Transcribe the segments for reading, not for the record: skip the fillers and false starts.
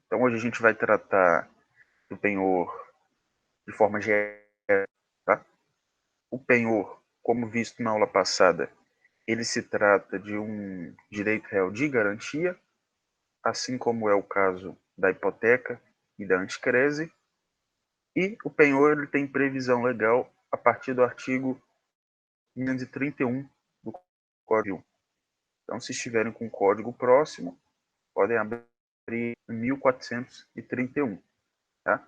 Então hoje a gente vai tratar do penhor de forma geral, tá? O penhor, como visto na aula passada, ele se trata de um direito real de garantia, assim como é o caso da hipoteca e da anticrese. E o penhor ele tem previsão legal a partir do artigo 531 do Código. Então, se estiverem com o código próximo, podem abrir 1431. Tá?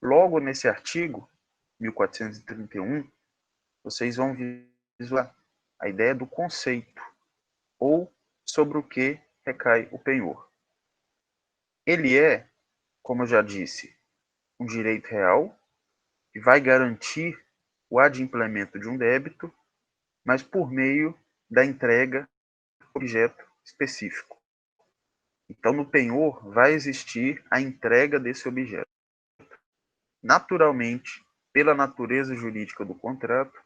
Logo nesse artigo 1431, vocês vão visualizar a ideia do conceito, ou sobre o que recai o penhor. Ele é, como eu já disse, um direito real que vai garantir o adimplemento de um débito, mas por meio da entrega de objeto específico. Então, no penhor, vai existir a entrega desse objeto. Naturalmente, pela natureza jurídica do contrato,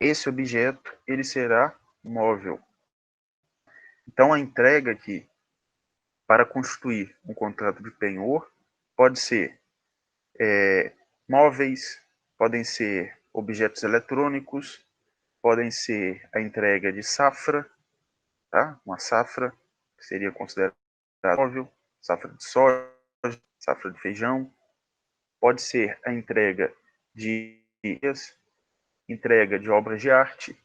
esse objeto ele será móvel. Então, a entrega aqui, para constituir um contrato de penhor, pode ser móveis, podem ser objetos eletrônicos, podem ser a entrega de safra, tá? Uma safra que seria considerada móvel, safra de soja, safra de feijão, pode ser a entrega de entrega de obras de arte,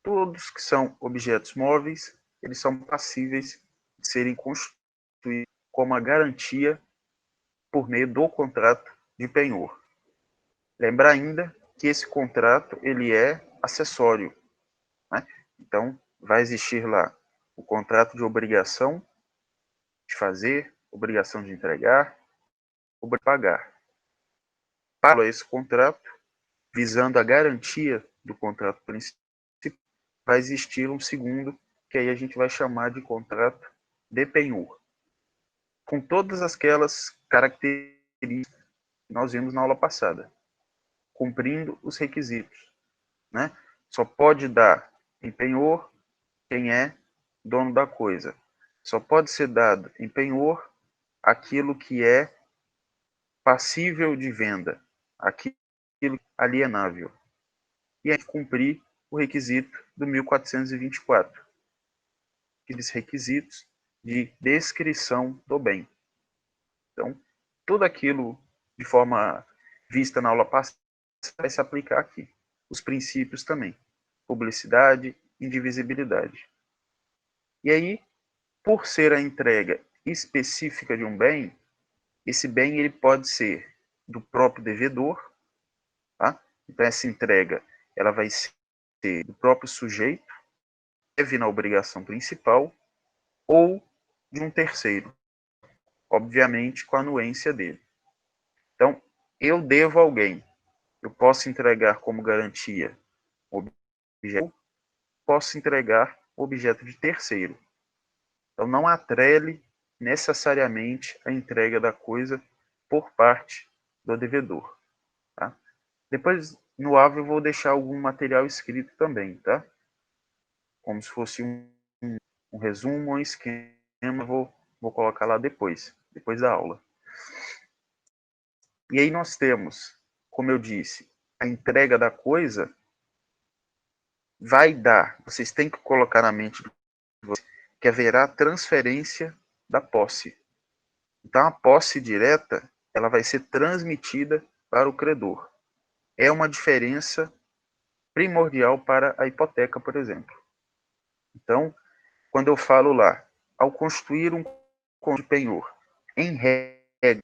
todos que são objetos móveis, eles são passíveis de serem constituídos como a garantia por meio do contrato de penhor. Lembrar ainda que esse contrato ele é acessório, né? Então, vai existir lá o contrato de obrigação de fazer, obrigação de entregar, obrigação de pagar. Para esse contrato, visando a garantia do contrato principal, vai existir um segundo, que aí a gente vai chamar de contrato de penhor, com todas aquelas características que nós vimos na aula passada, cumprindo os requisitos, né? Só pode dar em penhor quem é dono da coisa. Só pode ser dado em penhor aquilo que é passível de venda, aquilo alienável. E aí cumprir o requisito do 1424, aqueles requisitos de descrição do bem. Então, tudo aquilo de forma vista na aula passada vai se aplicar aqui. Os princípios também. Publicidade, indivisibilidade. E aí, por ser a entrega específica de um bem, esse bem ele pode ser do próprio devedor, tá? Então essa entrega ela vai ser do próprio sujeito, deve na obrigação principal, ou de um terceiro, obviamente com a anuência dele. Então, eu devo a alguém, eu posso entregar como garantia objeto, posso entregar objeto de terceiro. Então, não atrele necessariamente a entrega da coisa por parte do devedor. Tá? Depois, no AVE, eu vou deixar algum material escrito também, tá? Como se fosse um resumo, um esquema, vou colocar lá depois da aula. E aí nós temos, como eu disse, a entrega da coisa vai dar, vocês têm que colocar na mente que haverá transferência da posse. Então a posse direta, ela vai ser transmitida para o credor. É uma diferença primordial para a hipoteca, por exemplo. Então, quando eu falo lá, ao constituir um contrato de penhor, em regra,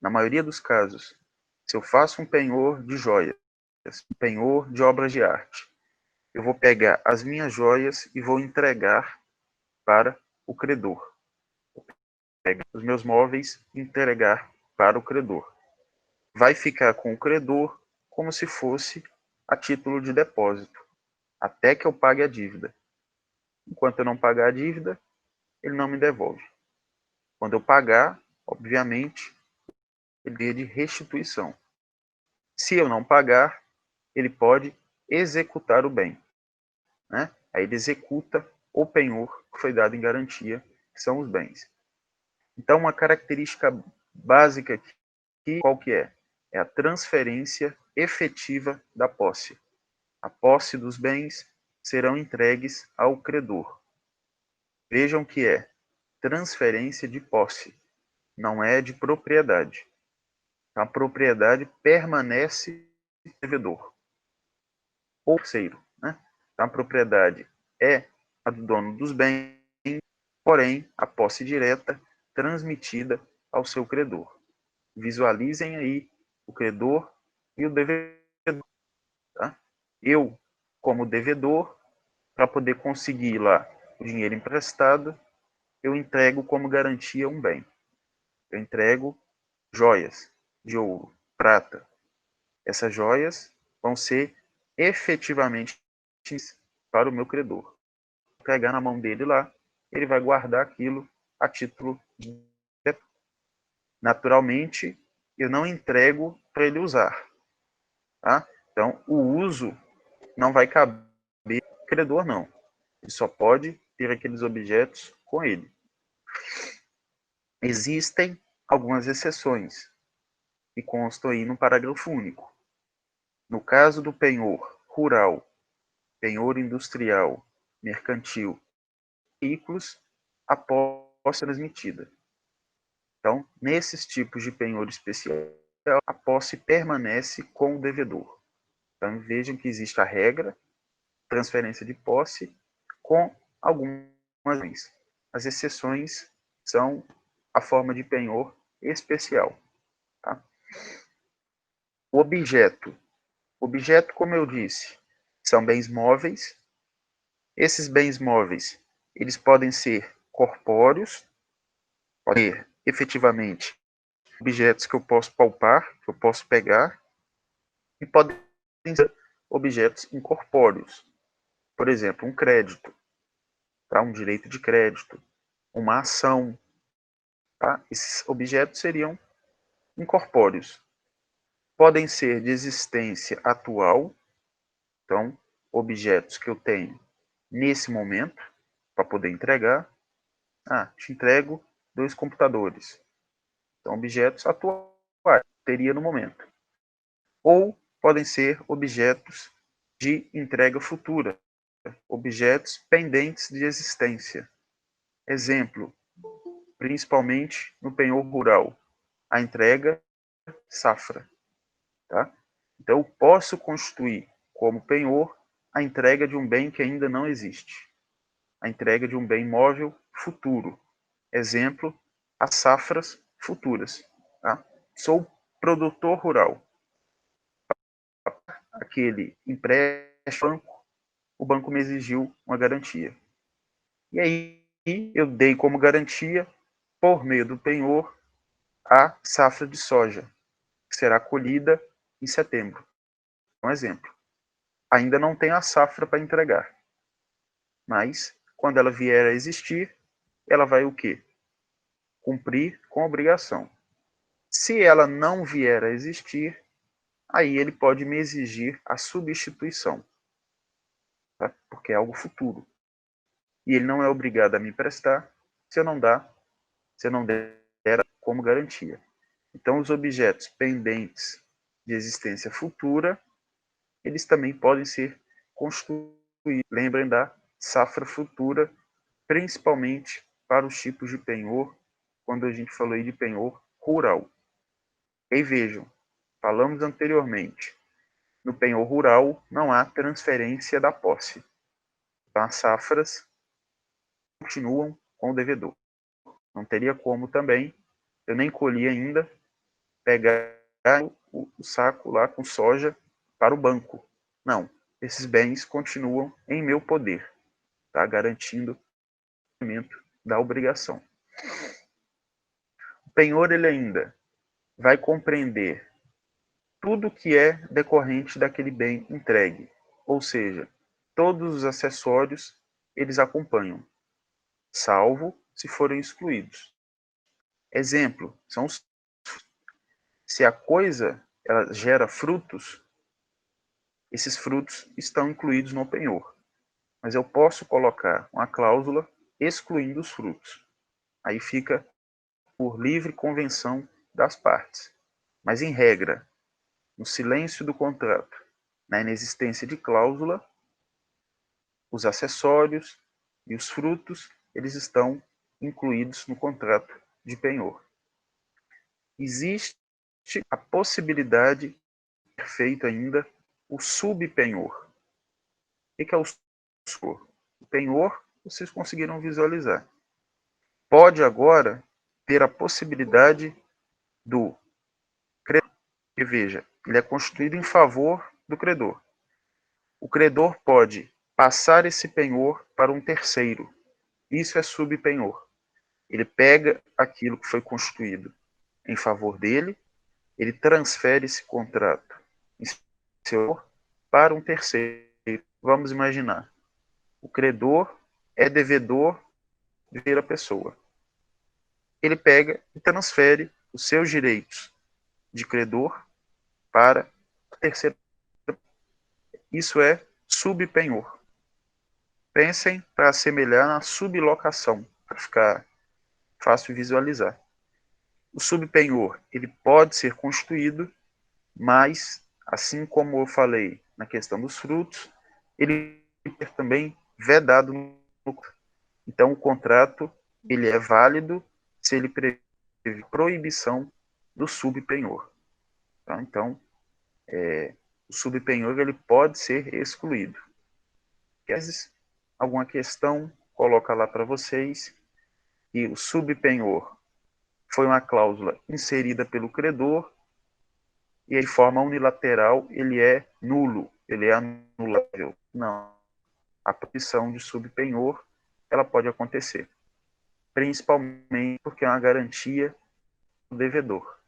na maioria dos casos, se eu faço um penhor de joias, um penhor de obras de arte, eu vou pegar as minhas joias e vou entregar para o credor. Vou pegar os meus móveis e entregar para o credor. Vai ficar com o credor como se fosse a título de depósito, até que eu pague a dívida. Enquanto eu não pagar a dívida, ele não me devolve. Quando eu pagar, obviamente, ele é de restituição. Se eu não pagar, ele pode executar o bem, né? Aí ele executa ou penhor que foi dado em garantia, que são os bens. Então, uma característica básica aqui, qual que é? É a transferência efetiva da posse. A posse dos bens serão entregues ao credor. Vejam que é transferência de posse, não é de propriedade. A propriedade permanece no devedor ou terceiro, né? A propriedade é a do dono dos bens, porém a posse direta transmitida ao seu credor. Visualizem aí o credor e o devedor. Tá? Eu, como devedor, para poder conseguir lá o dinheiro emprestado, eu entrego como garantia um bem. Eu entrego joias de ouro, prata. Essas joias vão ser efetivamente para o meu credor. Vou pegar na mão dele lá, ele vai guardar aquilo a título de... Naturalmente, eu não entrego para ele usar. Tá? Então, o uso não vai caber ao credor, não. Ele só pode ter aqueles objetos com ele. Existem algumas exceções que constam aí no parágrafo único. No caso do penhor rural, penhor industrial, mercantil, veículos, a posse transmitida. Então, nesses tipos de penhor especial, a posse permanece com o devedor. Então, vejam que existe a regra, transferência de posse, com algumas exceções. As exceções são a forma de penhor especial. Tá? O objeto. Objeto, como eu disse, são bens móveis. Esses bens móveis, eles podem ser corpóreos, podem ser efetivamente objetos que eu posso palpar, que eu posso pegar, e podem ser objetos incorpóreos. Por exemplo, um crédito, tá? Um direito de crédito, uma ação. Tá? Esses objetos seriam incorpóreos. Podem ser de existência atual, então, objetos que eu tenho nesse momento, para poder entregar. Te entrego 2 computadores. Então, objetos atuais, teria no momento. Ou podem ser objetos de entrega futura, objetos pendentes de existência. Exemplo, principalmente no penhor rural, a entrega safra. Tá? Então, eu posso constituir como penhor a entrega de um bem que ainda não existe, a entrega de um bem móvel futuro. Exemplo, as safras futuras. Tá? Sou produtor rural. Aquele empréstimo, o banco me exigiu uma garantia. E aí eu dei como garantia, por meio do penhor, a safra de soja, que será colhida em setembro. Um exemplo. Ainda não tem a safra para entregar. Mas, quando ela vier a existir, ela vai o quê? Cumprir com a obrigação. Se ela não vier a existir, aí ele pode me exigir a substituição, tá? Porque é algo futuro. E ele não é obrigado a me prestar se eu não der como garantia. Então, os objetos pendentes de existência futura, eles também podem ser constituídos. Lembrem da safra futura, principalmente para os tipos de penhor, quando a gente falou aí de penhor rural. E aí vejam, falamos anteriormente, no penhor rural não há transferência da posse. Então, as safras continuam com o devedor. Não teria como também, eu nem colhi ainda, pegar o saco lá com soja para o banco. Não, esses bens continuam em meu poder, tá? Garantindo o cumprimento da obrigação. O penhor ele ainda vai compreender tudo que é decorrente daquele bem entregue, ou seja, todos os acessórios eles acompanham, salvo se forem excluídos. Exemplo, são os... se a coisa ela gera frutos, esses frutos estão incluídos no penhor. mas eu posso colocar uma cláusula excluindo os frutos. Aí fica por livre convenção das partes. Mas, em regra, no silêncio do contrato, na inexistência de cláusula, os acessórios e os frutos, eles estão incluídos no contrato de penhor. Existe a possibilidade de ser feito ainda o subpenhor. O que é o subpenhor? O penhor, vocês conseguiram visualizar. Pode agora ter a possibilidade do credor, que veja, ele é constituído em favor do credor. O credor pode passar esse penhor para um terceiro. Isso é subpenhor. Ele pega aquilo que foi constituído em favor dele, ele transfere esse contrato para um terceiro. Vamos imaginar, o credor é devedor de terceira pessoa. Ele pega e transfere os seus direitos de credor para a terceira. Isso é subpenhor. Pensem para assemelhar na sublocação, para ficar fácil visualizar. O subpenhor, ele pode ser constituído, mas, assim como eu falei na questão dos frutos, ele é também vedado no. Então, o contrato ele é válido se ele prevê proibição do subpenhor. Tá? Então, o subpenhor ele pode ser excluído. Às vezes, alguma questão, coloca lá para vocês, e o subpenhor foi uma cláusula inserida pelo credor, e de forma unilateral ele é nulo, ele é anulável. Não. A proibição de subpenhor ela pode acontecer, principalmente porque é uma garantia do devedor.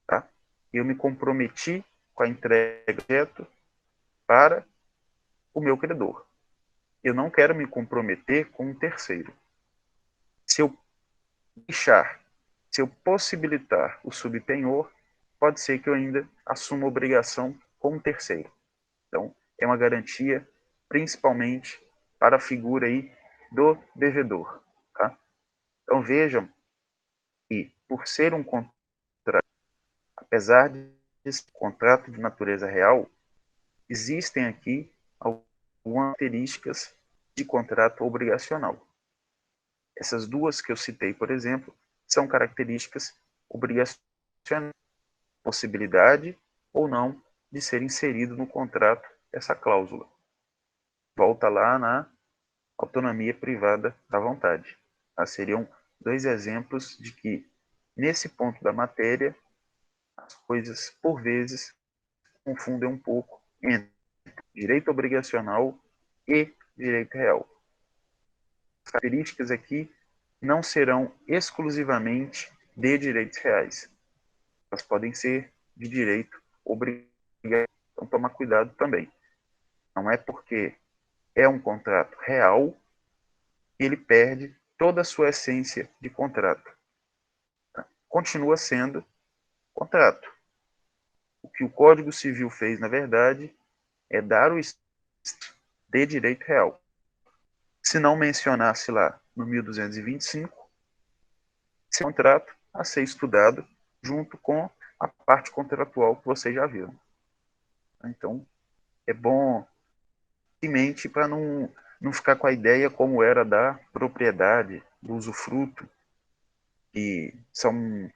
Tá? Eu me comprometi com a entrega direto para o meu credor. Eu não quero me comprometer com um terceiro. Se eu deixar, se eu possibilitar o subpenhor, pode ser que eu ainda assuma obrigação com um terceiro. Então, é uma garantia principalmente para a figura aí do devedor. Tá? Então, vejam que, por ser um contrato, apesar de ser um contrato de natureza real, existem aqui algumas características de contrato obrigacional. Essas duas que eu citei, por exemplo, são características obrigacionais, possibilidade ou não de ser inserido no contrato essa cláusula. Volta lá na autonomia privada da vontade. Seriam dois exemplos de que, nesse ponto da matéria, as coisas, por vezes, confundem um pouco entre direito obrigacional e direito real. As características aqui não serão exclusivamente de direitos reais. Elas podem ser de direito obrigatório. Então, tomar cuidado também. Não é porque é um contrato real que ele perde toda a sua essência de contrato. Continua sendo contrato. O que o Código Civil fez, na verdade, é dar o de direito real. Se não mencionasse lá no 1225, esse contrato a ser estudado junto com a parte contratual que vocês já viram. Então, é bom em mente para não ficar com a ideia como era da propriedade, do usufruto, que são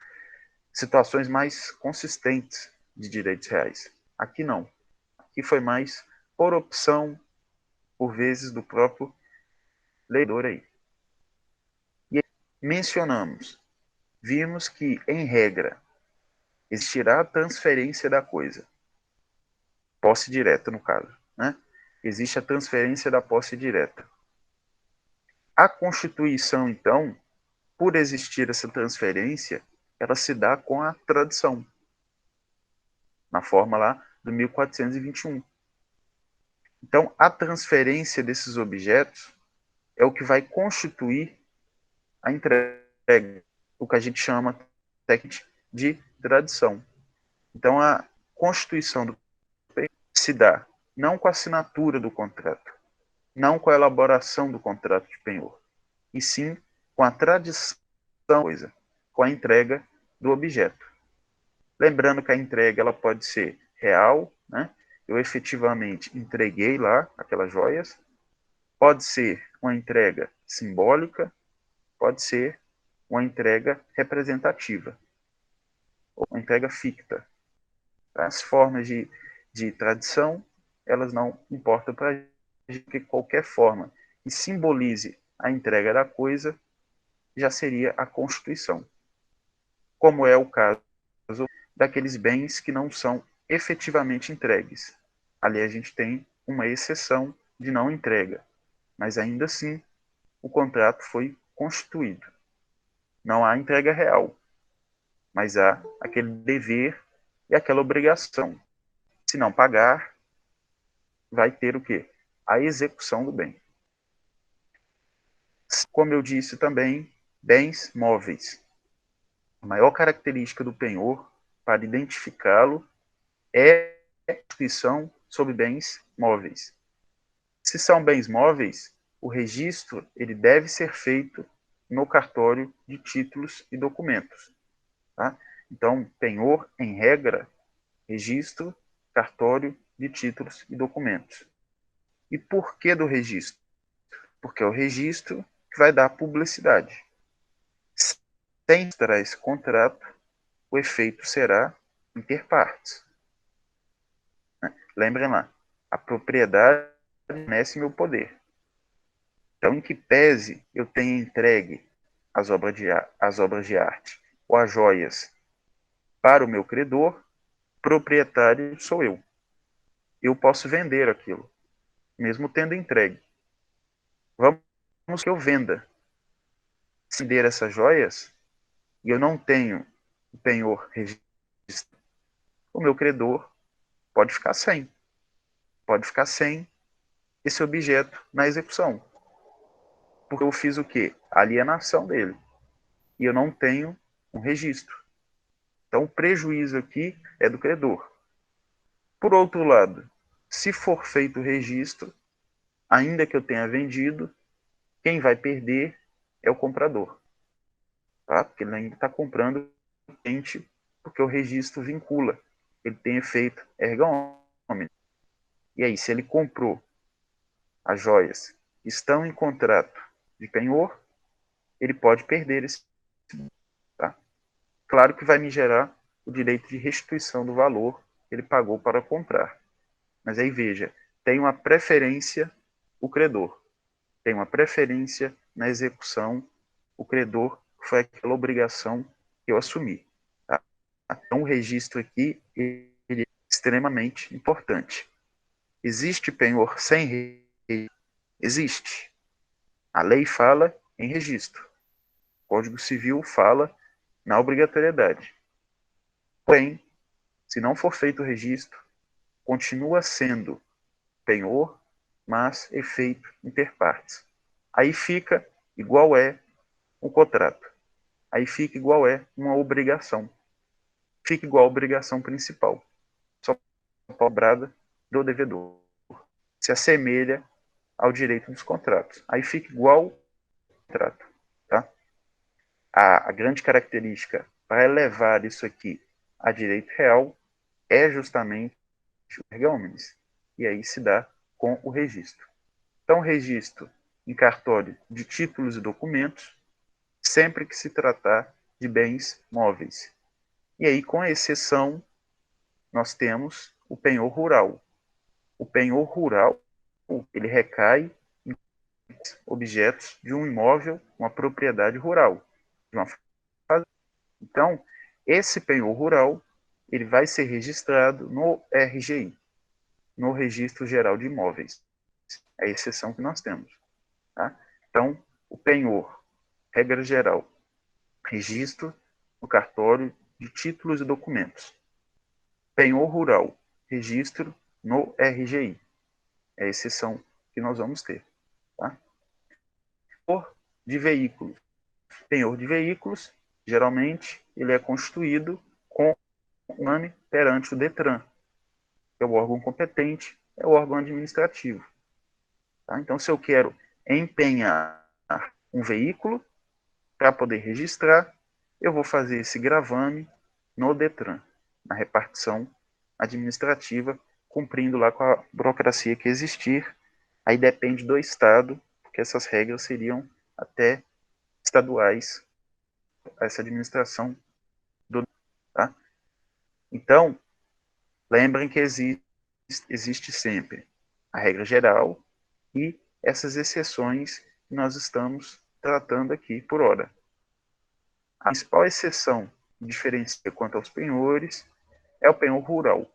situações mais consistentes de direitos reais. Aqui não. Aqui foi mais por opção, por vezes, do próprio leidor aí. E mencionamos, vimos que, em regra, existirá a transferência da coisa. Posse direta, no caso. Né? Existe a transferência da posse direta. A Constituição, então, por existir essa transferência, ela se dá com a tradição, na forma lá do 1421. Então, a transferência desses objetos é o que vai constituir a entrega, o que a gente chama de tradição. Então, a constituição do se dá não com a assinatura do contrato, não com a elaboração do contrato de penhor, e sim com a tradição da coisa, com a entrega do objeto. Lembrando que a entrega ela pode ser real, né? Eu efetivamente entreguei lá aquelas joias, pode ser uma entrega simbólica, pode ser uma entrega representativa, ou uma entrega ficta. As formas de tradição, elas não importam para a gente, porque qualquer forma que simbolize a entrega da coisa já seria a constituição, como é o caso daqueles bens que não são efetivamente entregues. Ali a gente tem uma exceção de não entrega, mas ainda assim o contrato foi constituído. Não há entrega real, mas há aquele dever e aquela obrigação. Se não pagar, vai ter o quê? A execução do bem. Como eu disse também, bens móveis. A maior característica do penhor, para identificá-lo, é a inscrição sobre bens móveis. Se são bens móveis, o registro ele deve ser feito no cartório de títulos e documentos. Tá? Então, penhor, em regra, registro, cartório de títulos e documentos. E por que do registro? Porque é o registro que vai dar publicidade. Sem entrar esse contrato, o efeito será interpartes. Lembrem lá, a propriedade permanece meu poder. Então, em que pese eu tenha entregue as obras de arte ou as joias para o meu credor, proprietário sou eu. Eu posso vender aquilo, mesmo tendo entregue. Vamos que eu venda. Se der essas joias e eu não tenho o penhor registrado, o meu credor pode ficar sem. Pode ficar sem esse objeto na execução. Porque eu fiz o quê? A alienação dele. E eu não tenho um registro. Então, o prejuízo aqui é do credor. Por outro lado, se for feito o registro, ainda que eu tenha vendido, quem vai perder é o comprador. Tá? Porque ele ainda está comprando cliente, porque o registro vincula. Ele tem efeito erga omnes. E aí, se ele comprou as joias que estão em contrato de penhor, ele pode perder esse. Tá? Claro que vai me gerar o direito de restituição do valor que ele pagou para comprar. Mas aí veja, tem uma preferência o credor, tem uma preferência na execução o credor, foi aquela obrigação que eu assumi. Tá? Então o registro aqui ele é extremamente importante. Existe penhor sem registro? Existe. A lei fala em registro. O Código Civil fala na obrigatoriedade. Porém, se não for feito o registro, continua sendo penhor, mas efeito interpartes. Aí fica igual é um contrato. Aí fica igual é uma obrigação. Fica igual a obrigação principal, só cobrada do devedor. Se assemelha ao direito dos contratos. Aí fica igual ao contrato. Tá? A grande característica para elevar isso aqui a direito real é justamente o erga omnes. E aí se dá com o registro. Então, registro em cartório de títulos e documentos, sempre que se tratar de bens móveis. E aí, com exceção, nós temos o penhor rural. O penhor rural, ele recai em objetos de um imóvel, uma propriedade rural. Então, esse penhor rural, ele vai ser registrado no RGI, no Registro Geral de Imóveis. É a exceção que nós temos. Tá? Então, o penhor, regra geral, registro no cartório de títulos e documentos. Penhor rural, registro no RGI. É a exceção que nós vamos ter. Tá? Penhor de veículos. Penhor de veículos, geralmente, ele é constituído com um exame perante o DETRAN, que é o órgão competente, é o órgão administrativo. Tá? Então, se eu quero empenhar um veículo para poder registrar, eu vou fazer esse gravame no Detran, na repartição administrativa, cumprindo lá com a burocracia que existir. Aí depende do estado, porque essas regras seriam até estaduais, essa administração do. Tá? Então, lembrem que existe sempre a regra geral e essas exceções que nós estamos tratando aqui por hora. A principal exceção que diferencia quanto aos penhores é o penhor rural,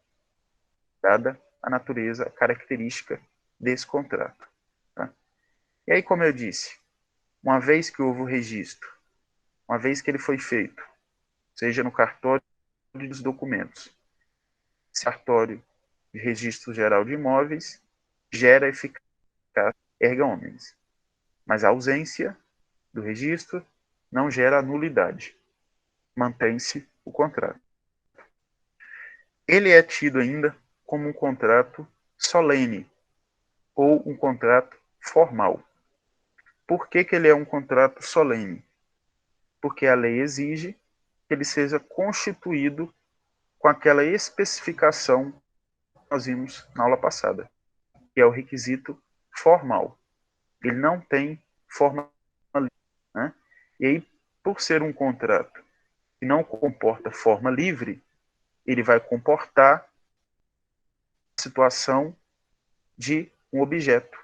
dada a natureza a característica desse contrato. Tá? E aí, como eu disse, uma vez que houve o registro, uma vez que ele foi feito, seja no cartório dos documentos, cartório de registro geral de imóveis, gera eficácia erga omnes. Mas a ausência do registro não gera nulidade. Mantém-se o contrato. Ele é tido ainda como um contrato solene ou um contrato formal. Por que ele é um contrato solene? Porque a lei exige que ele seja constituído com aquela especificação que nós vimos na aula passada, que é o requisito formal. Ele não tem forma, né? E aí, por ser um contrato que não comporta forma livre, ele vai comportar a situação de um objeto.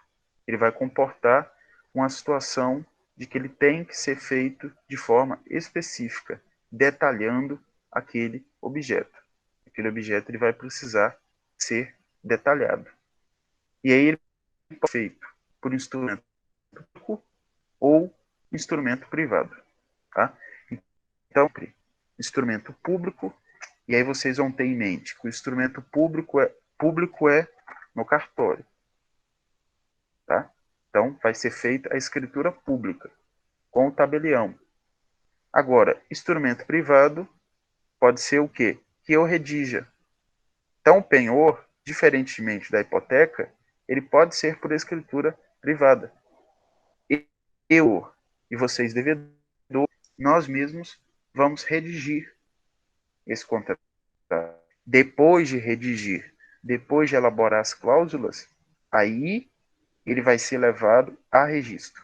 Ele vai comportar uma situação de que ele tem que ser feito de forma específica, detalhando aquele objeto. Aquele objeto ele vai precisar ser detalhado. E aí ele pode ser feito por instrumento público ou instrumento privado. Tá? Então, instrumento público, e aí vocês vão ter em mente que o instrumento público é no cartório. Tá? Então, vai ser feita a escritura pública, com o tabelião. Agora, instrumento privado pode ser o quê? Que eu redija. Então, o penhor, diferentemente da hipoteca, ele pode ser por escritura privada. Eu e vocês, devedores, nós mesmos vamos redigir esse contrato. Depois de redigir, depois de elaborar as cláusulas, aí ele vai ser levado a registro.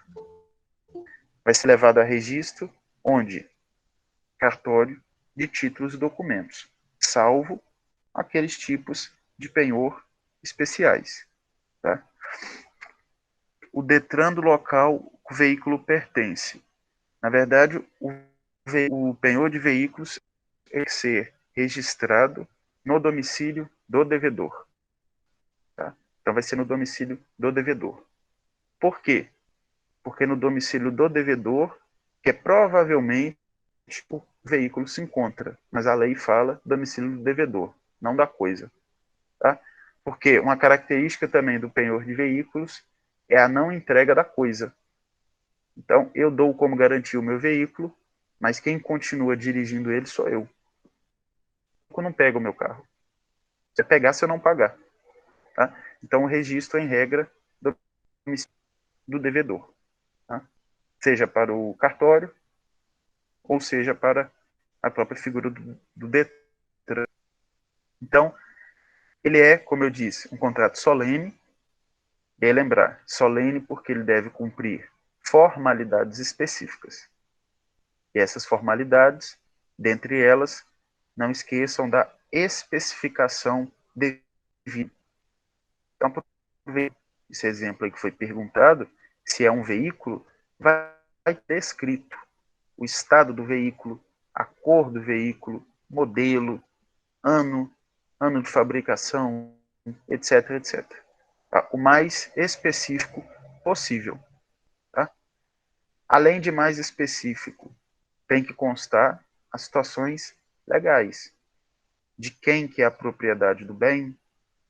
Vai ser levado a registro onde? Cartório de títulos e documentos, salvo aqueles tipos de penhor especiais. Tá? O Detran do local que o veículo pertence. Na verdade, o penhor de veículos tem que ser registrado no domicílio do devedor. Tá? Então, vai ser no domicílio do devedor. Por quê? Porque no domicílio do devedor, que é provavelmente o veículo se encontra, mas a lei fala domicílio do devedor, não da coisa. Tá? Porque uma característica também do penhor de veículos é a não entrega da coisa. Então, eu dou como garantia o meu veículo, mas quem continua dirigindo ele sou eu. Eu não pego o meu carro. Se eu pegar, se eu não pagar. Tá? Então, o registro é em regra do devedor. Tá? Seja para o cartório, ou seja para a própria figura do Detran. Então, ele é, como eu disse, um contrato solene. E aí lembrar, solene porque ele deve cumprir formalidades específicas. E essas formalidades, dentre elas, não esqueçam da especificação devida. Então, por esse exemplo aí que foi perguntado, se é um veículo, vai ter escrito o estado do veículo, a cor do veículo, modelo, ano, ano de fabricação, etc, etc. Tá? O mais específico possível. Tá? Além de mais específico, tem que constar as situações legais, de quem que é a propriedade do bem,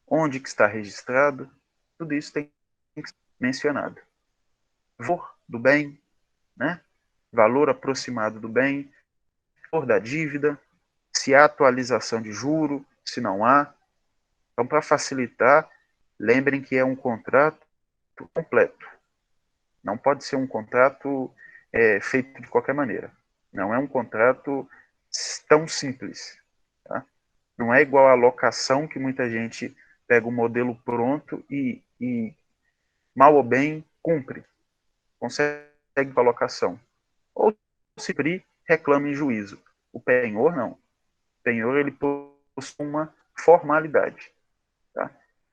onde que está registrado, tudo isso tem que ser mencionado. Valor do bem, né? Valor aproximado do bem, valor da dívida, se há atualização de juro, se não há. Então, para facilitar, lembrem que é um contrato completo. Não pode ser um contrato feito de qualquer maneira. Não é um contrato tão simples. Tá? Não é igual à locação, que muita gente pega o modelo pronto e mal ou bem, cumpre. Consegue para a locação. Ou se cumprir, reclama em juízo. O penhor, não. O penhor, ele possui uma formalidade. Tá?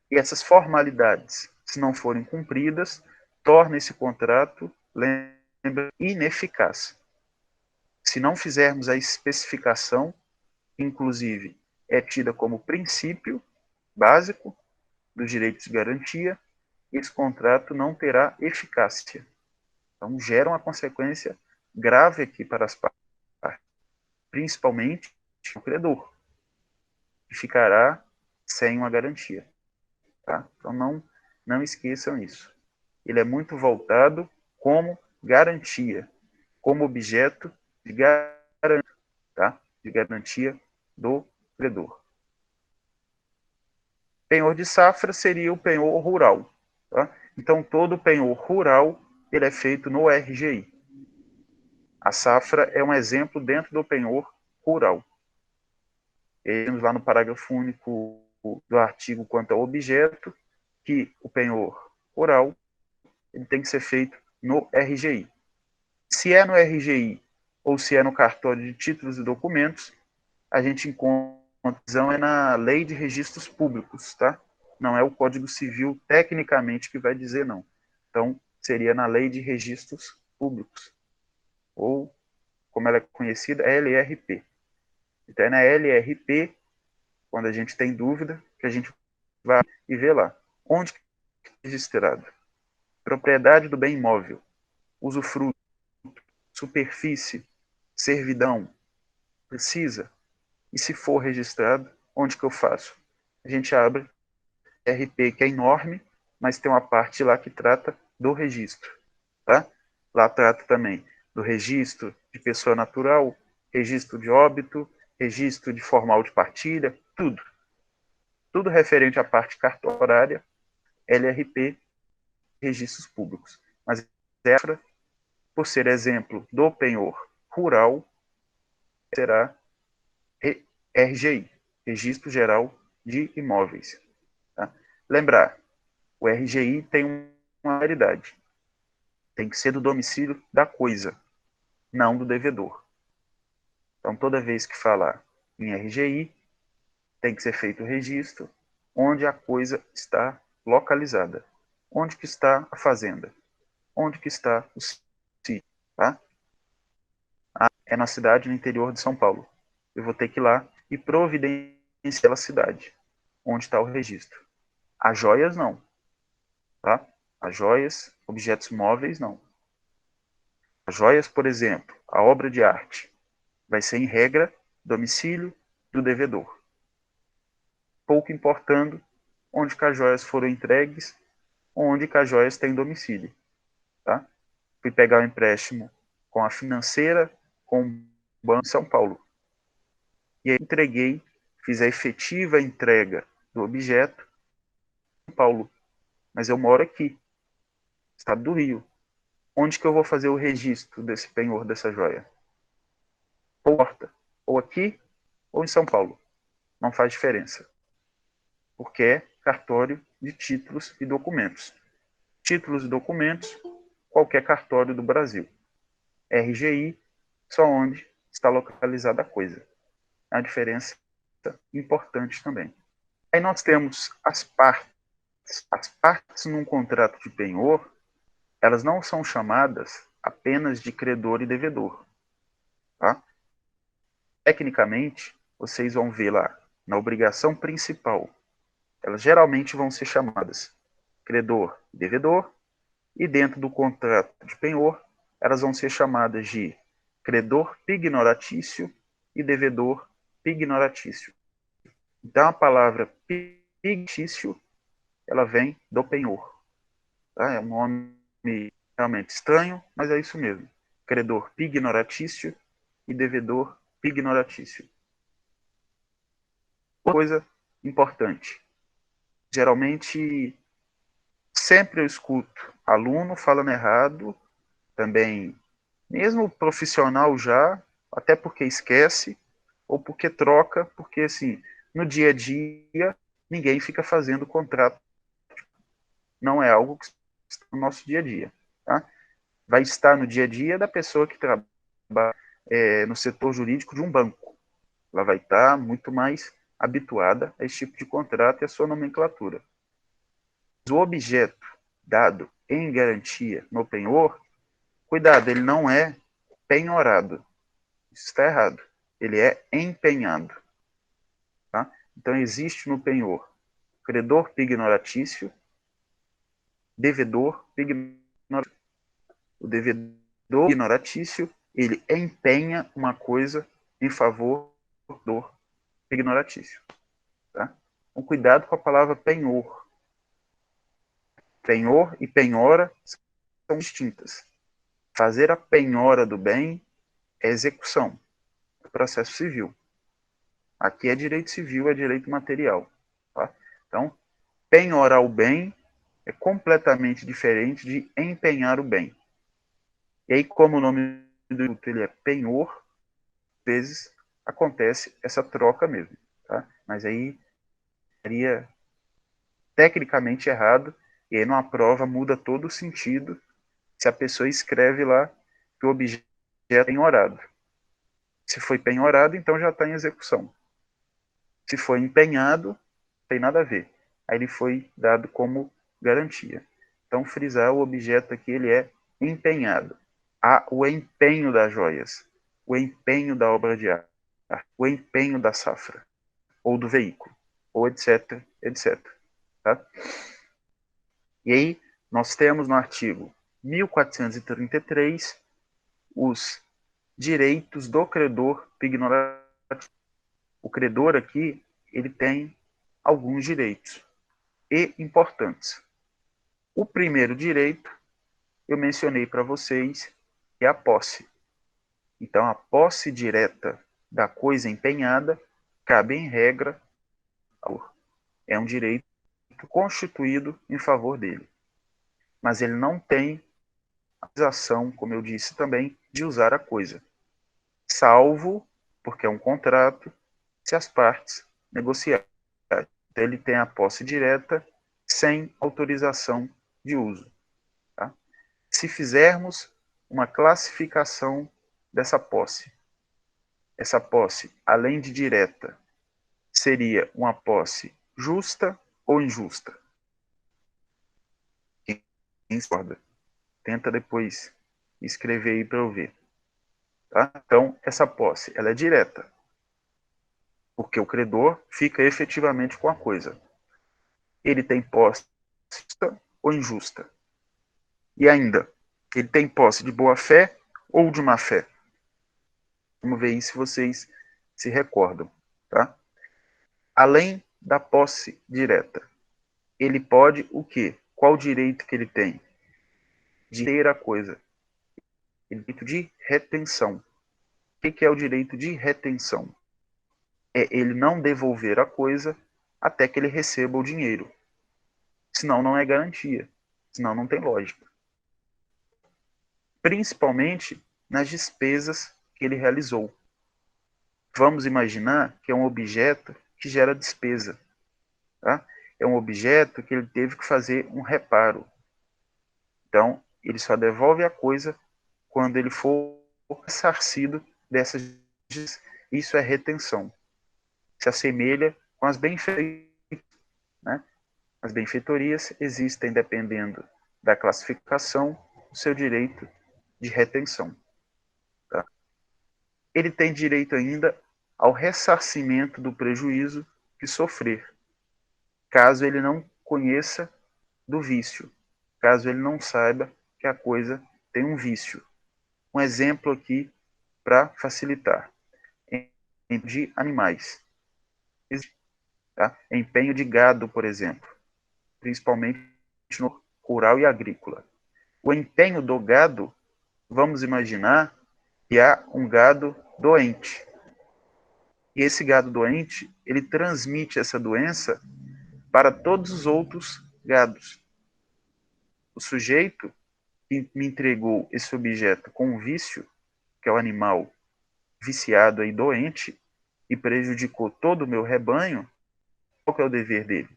E essas formalidades, se não forem cumpridas, torna esse contrato, lembra, ineficaz. Se não fizermos a especificação, inclusive, é tida como princípio básico dos direitos de garantia, esse contrato não terá eficácia. Então, gera uma consequência grave aqui para as partes, principalmente o credor, que ficará sem uma garantia. Tá? Então, não esqueçam isso. Ele é muito voltado como garantia, como objeto de garantia, tá? De garantia do credor. Penhor de safra seria o penhor rural. Tá? Então, todo penhor rural ele é feito no RGI. A safra é um exemplo dentro do penhor rural. Temos lá no parágrafo único do artigo quanto ao objeto, que o penhor rural ele tem que ser feito no RGI. Se é no RGI ou se é no cartório de títulos e documentos, a gente encontra é na Lei de Registros Públicos, tá? Não é o Código Civil tecnicamente que vai dizer não. Então, seria na Lei de Registros Públicos, ou, como ela é conhecida, LRP. Então, é na LRP, quando a gente tem dúvida, que a gente vai e vê lá. Onde é registrado? Propriedade do bem imóvel, usufruto, superfície, servidão, precisa. E se for registrado, onde que eu faço? A gente abre RP, que é enorme, mas tem uma parte lá que trata do registro. Tá? Lá trata também do registro de pessoa natural, registro de óbito, registro de formal de partilha, tudo. Tudo referente à parte cartorária, LRP, registros públicos. Mas essa, por ser exemplo do penhor rural, será RGI, Registro Geral de Imóveis. Tá? Lembrar, o RGI tem uma realidade. Tem que ser do domicílio da coisa, não do devedor. Então, toda vez que falar em RGI, tem que ser feito o registro onde a coisa está localizada. Onde que está a fazenda? Onde que está o sítio? Tá? É na cidade, no interior de São Paulo. Eu vou ter que ir lá e providenciar aquela cidade, onde está o registro. As joias, não. Tá? As joias, objetos móveis, não. As joias, por exemplo, a obra de arte, vai ser, em regra, domicílio do devedor. Pouco importando onde que as joias foram entregues, onde que as joias têm domicílio. Tá? Fui pegar o empréstimo com a financeira, com o Banco de São Paulo. E aí entreguei, fiz a efetiva entrega do objeto em São Paulo. Mas eu moro aqui, estado do Rio. Onde que eu vou fazer o registro desse penhor, dessa joia? Porta, ou aqui, ou em São Paulo. Não faz diferença. Porque é cartório de títulos e documentos. Títulos e documentos, qualquer cartório do Brasil. RGI, só onde está localizada a coisa. A diferença importante também. Aí nós temos as partes. As partes num contrato de penhor, elas não são chamadas apenas de credor e devedor. Tá? Tecnicamente, vocês vão ver lá, na obrigação principal, elas geralmente vão ser chamadas credor e devedor, e dentro do contrato de penhor, elas vão ser chamadas de credor pignoratício e devedor pignoratício. Então, a palavra pignoratício, ela vem do penhor. Tá? É um nome realmente estranho, mas é isso mesmo. Credor pignoratício e devedor pignoratício. Outra coisa importante. Geralmente, Sempre eu escuto aluno falando errado, também, mesmo profissional já, até porque esquece, ou porque troca, porque assim, no dia a dia, ninguém fica fazendo contrato, não é algo que está no nosso dia a dia, tá? Vai estar no dia a dia da pessoa que trabalha no setor jurídico de um banco. Ela vai estar muito mais habituada a esse tipo de contrato e a sua nomenclatura. O objeto dado em garantia no penhor, cuidado, ele não é penhorado. Isso está errado. Ele é empenhado. Tá? Então, existe no penhor credor pignoratício, devedor pignoratício. O devedor pignoratício, ele empenha uma coisa em favor do pignoratício. Tá? Então, cuidado com a palavra penhor. Penhor e penhora são distintas. Fazer a penhora do bem é execução, é processo civil. Aqui é direito civil, é direito material. Tá? Então, penhorar o bem é completamente diferente de empenhar o bem. E aí, como o nome do tributo ele é penhor, às vezes acontece essa troca mesmo. Tá? Mas aí seria tecnicamente errado, e aí numa prova muda todo o sentido se a pessoa escreve lá que o objeto é penhorado. Se foi penhorado, então já está em execução. Se foi empenhado, não tem nada a ver. Aí ele foi dado como garantia. Então, frisar o objeto aqui, ele é empenhado. Há o empenho das joias, o empenho da obra de arte, o empenho da safra, ou do veículo, ou etc, etc. Tá? E aí, nós temos no artigo 1433 os direitos do credor pignorativo. O credor aqui, ele tem alguns direitos e importantes. O primeiro direito, eu mencionei para vocês, é a posse. Então, a posse direta da coisa empenhada cabe em regra ao é um direito constituído em favor dele. Mas ele não tem autorização, como eu disse também, de usar a coisa, salvo, porque é um contrato, se as partes negociarem. Então, ele tem a posse direta sem autorização de uso. Tá? Se fizermos uma classificação dessa posse, essa posse, além de direta, seria uma posse justa ou injusta? Quem discorda? Tenta depois escrever aí para eu ver. Tá? Então, essa posse, ela é direta, porque o credor fica efetivamente com a coisa. Ele tem posse justa ou injusta? E ainda, ele tem posse de boa fé ou de má fé? Vamos ver aí se vocês se recordam. Tá? Além da posse direta, ele pode o quê? Qual o direito que ele tem? De ter a coisa. Direito de retenção. O que é o direito de retenção? É ele não devolver a coisa até que ele receba o dinheiro. Senão não é garantia. Senão não tem lógica. Principalmente nas despesas que ele realizou. Vamos imaginar que é um objeto que gera despesa. Tá? É um objeto que ele teve que fazer um reparo. Então, ele só devolve a coisa quando ele for ressarcido dessas despesas. Isso é retenção. Se assemelha com as benfeitorias. Né? As benfeitorias existem dependendo da classificação do seu direito de retenção. Tá? Ele tem direito ainda ao ressarcimento do prejuízo que sofrer, caso ele não conheça do vício, caso ele não saiba que a coisa tem um vício. Um exemplo aqui para facilitar. Empenho de animais. Tá? Empenho de gado, por exemplo, principalmente no rural e agrícola. O empenho do gado, vamos imaginar que há um gado doente. E esse gado doente, ele transmite essa doença para todos os outros gados. o sujeito que me entregou esse objeto com um vício, que é o animal viciado e doente, e prejudicou todo o meu rebanho, qual que é o dever dele?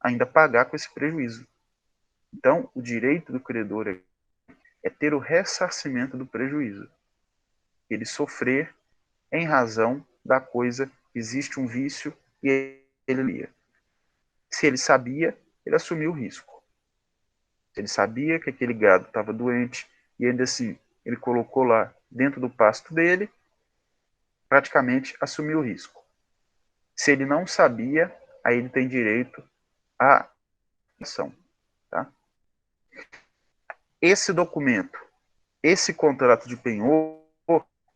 Ainda pagar com esse prejuízo. Então, o direito do credor é ter o ressarcimento do prejuízo. Ele sofrer em razão da coisa, existe um vício e ele lia. Se ele sabia, ele assumiu o risco. Se ele sabia que aquele gado estava doente e ainda assim ele colocou lá dentro do pasto dele, praticamente assumiu o risco. Se ele não sabia, aí ele tem direito à ação. Tá? Esse documento, esse contrato de penhor,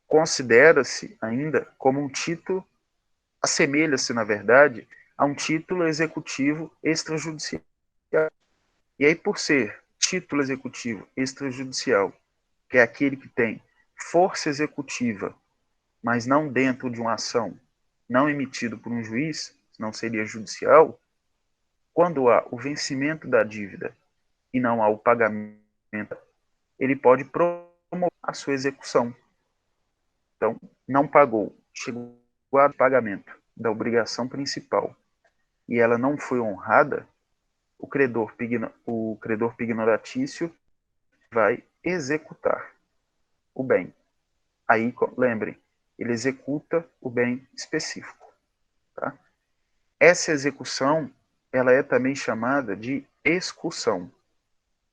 considera-se ainda como um título, assemelha-se, na verdade, a um título executivo extrajudicial. E aí, por ser título executivo extrajudicial, que é aquele que tem força executiva, mas não dentro de uma ação, não emitido por um juiz, não seria judicial, quando há o vencimento da dívida e não há o pagamento, ele pode promover a sua execução. Então, não pagou, chegou ao pagamento da obrigação principal e ela não foi honrada, o credor pignoratício vai executar o bem. Aí, lembrem, ele executa o bem específico. Tá? Essa execução, ela é também chamada de excursão.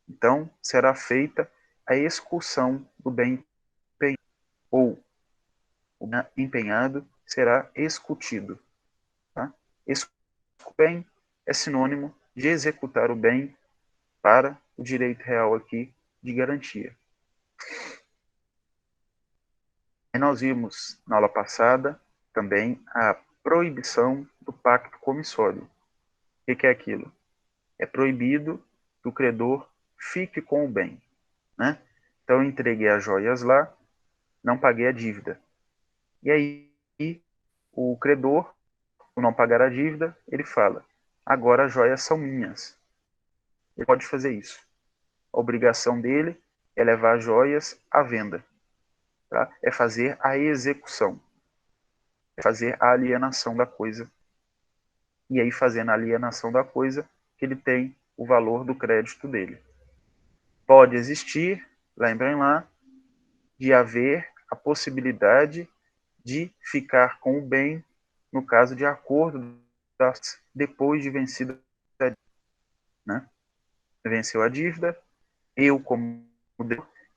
Então, será feita a excursão do bem empenhado, ou o bem empenhado será escutido. Tá? O bem é sinônimo de executar o bem para o direito real aqui de garantia. E nós vimos na aula passada também a proibição do pacto comissório. O que é aquilo? É proibido que o credor fique com o bem. Né? Então, eu entreguei as joias lá, não paguei a dívida. E aí, o credor, por não pagar a dívida, ele fala, agora as joias são minhas. Ele pode fazer isso. A obrigação dele é levar as joias à venda. Tá? É fazer a execução. É fazer a alienação da coisa. E aí, fazendo a alienação da coisa, que ele tem o valor do crédito dele. Pode existir, lembrem lá, de haver a possibilidade de ficar com o bem, no caso de acordo depois de vencida a dívida. Né? Venceu a dívida, eu, como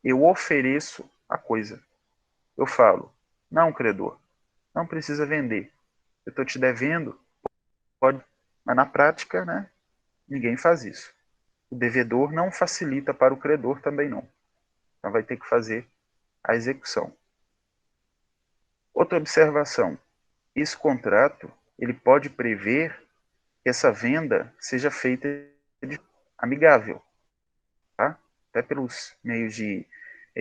eu ofereço a coisa. Eu falo, não, credor, não precisa vender. Eu estou te devendo, pode, mas na prática, né, ninguém faz isso. O devedor não facilita para o credor também não. Então vai ter que fazer a execução. Outra observação, esse contrato ele pode prever que essa venda seja feita de amigável, tá? Até pelos meios de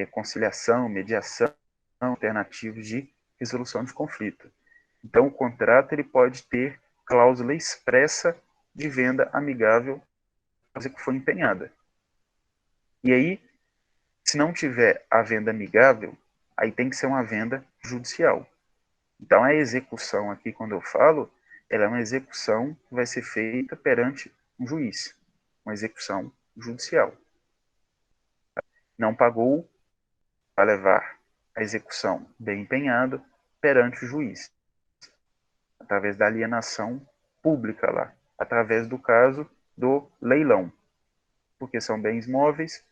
conciliação, mediação, alternativos de resolução de conflito. Então, o contrato ele pode ter cláusula expressa de venda amigável, coisa que foi empenhada. E aí, se não tiver a venda amigável, aí tem que ser uma venda judicial. Então, a execução aqui, quando eu falo, ela é uma execução que vai ser feita perante um juiz, uma execução judicial. Não pagou, vai levar a execução bem empenhada perante o juiz, através da alienação pública lá, através do caso do leilão, porque são bens móveis,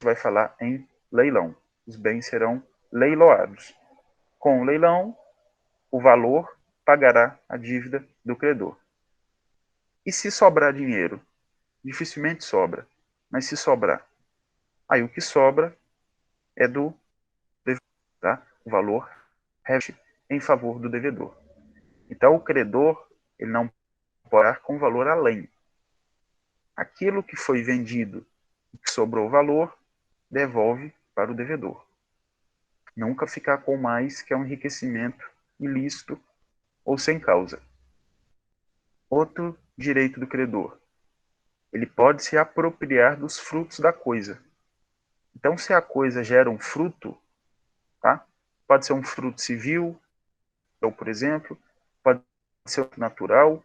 vai falar em leilão. Os bens serão leiloados. Com o leilão, o valor pagará a dívida do credor. E se sobrar dinheiro? Dificilmente sobra. Mas se sobrar, aí o que sobra é do devedor, tá? O valor reveste em favor do devedor. Então o credor ele não pode dar com valor além. Aquilo que foi vendido e que sobrou valor, devolve para o devedor. Nunca ficar com mais que é um enriquecimento ilícito ou sem causa. Outro direito do credor. ele pode se apropriar dos frutos da coisa. Então, se a coisa gera um fruto, tá? Pode ser um fruto civil, ou, por exemplo, pode ser natural,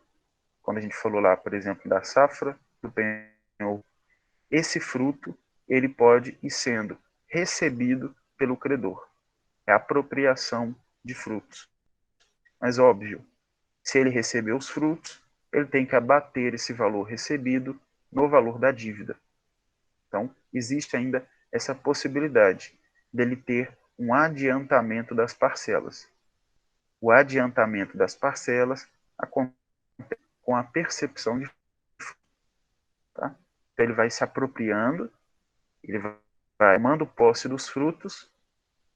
quando a gente falou lá, por exemplo, da safra, do penhor, esse fruto, ele pode ir sendo recebido pelo credor. É a apropriação de frutos. Mas, óbvio, se ele receber os frutos, ele tem que abater esse valor recebido no valor da dívida. Então, existe ainda essa possibilidade dele ter um adiantamento das parcelas. O adiantamento das parcelas acontece com a percepção de fruto. Tá? Então, ele vai se apropriando, ele vai tomando posse dos frutos.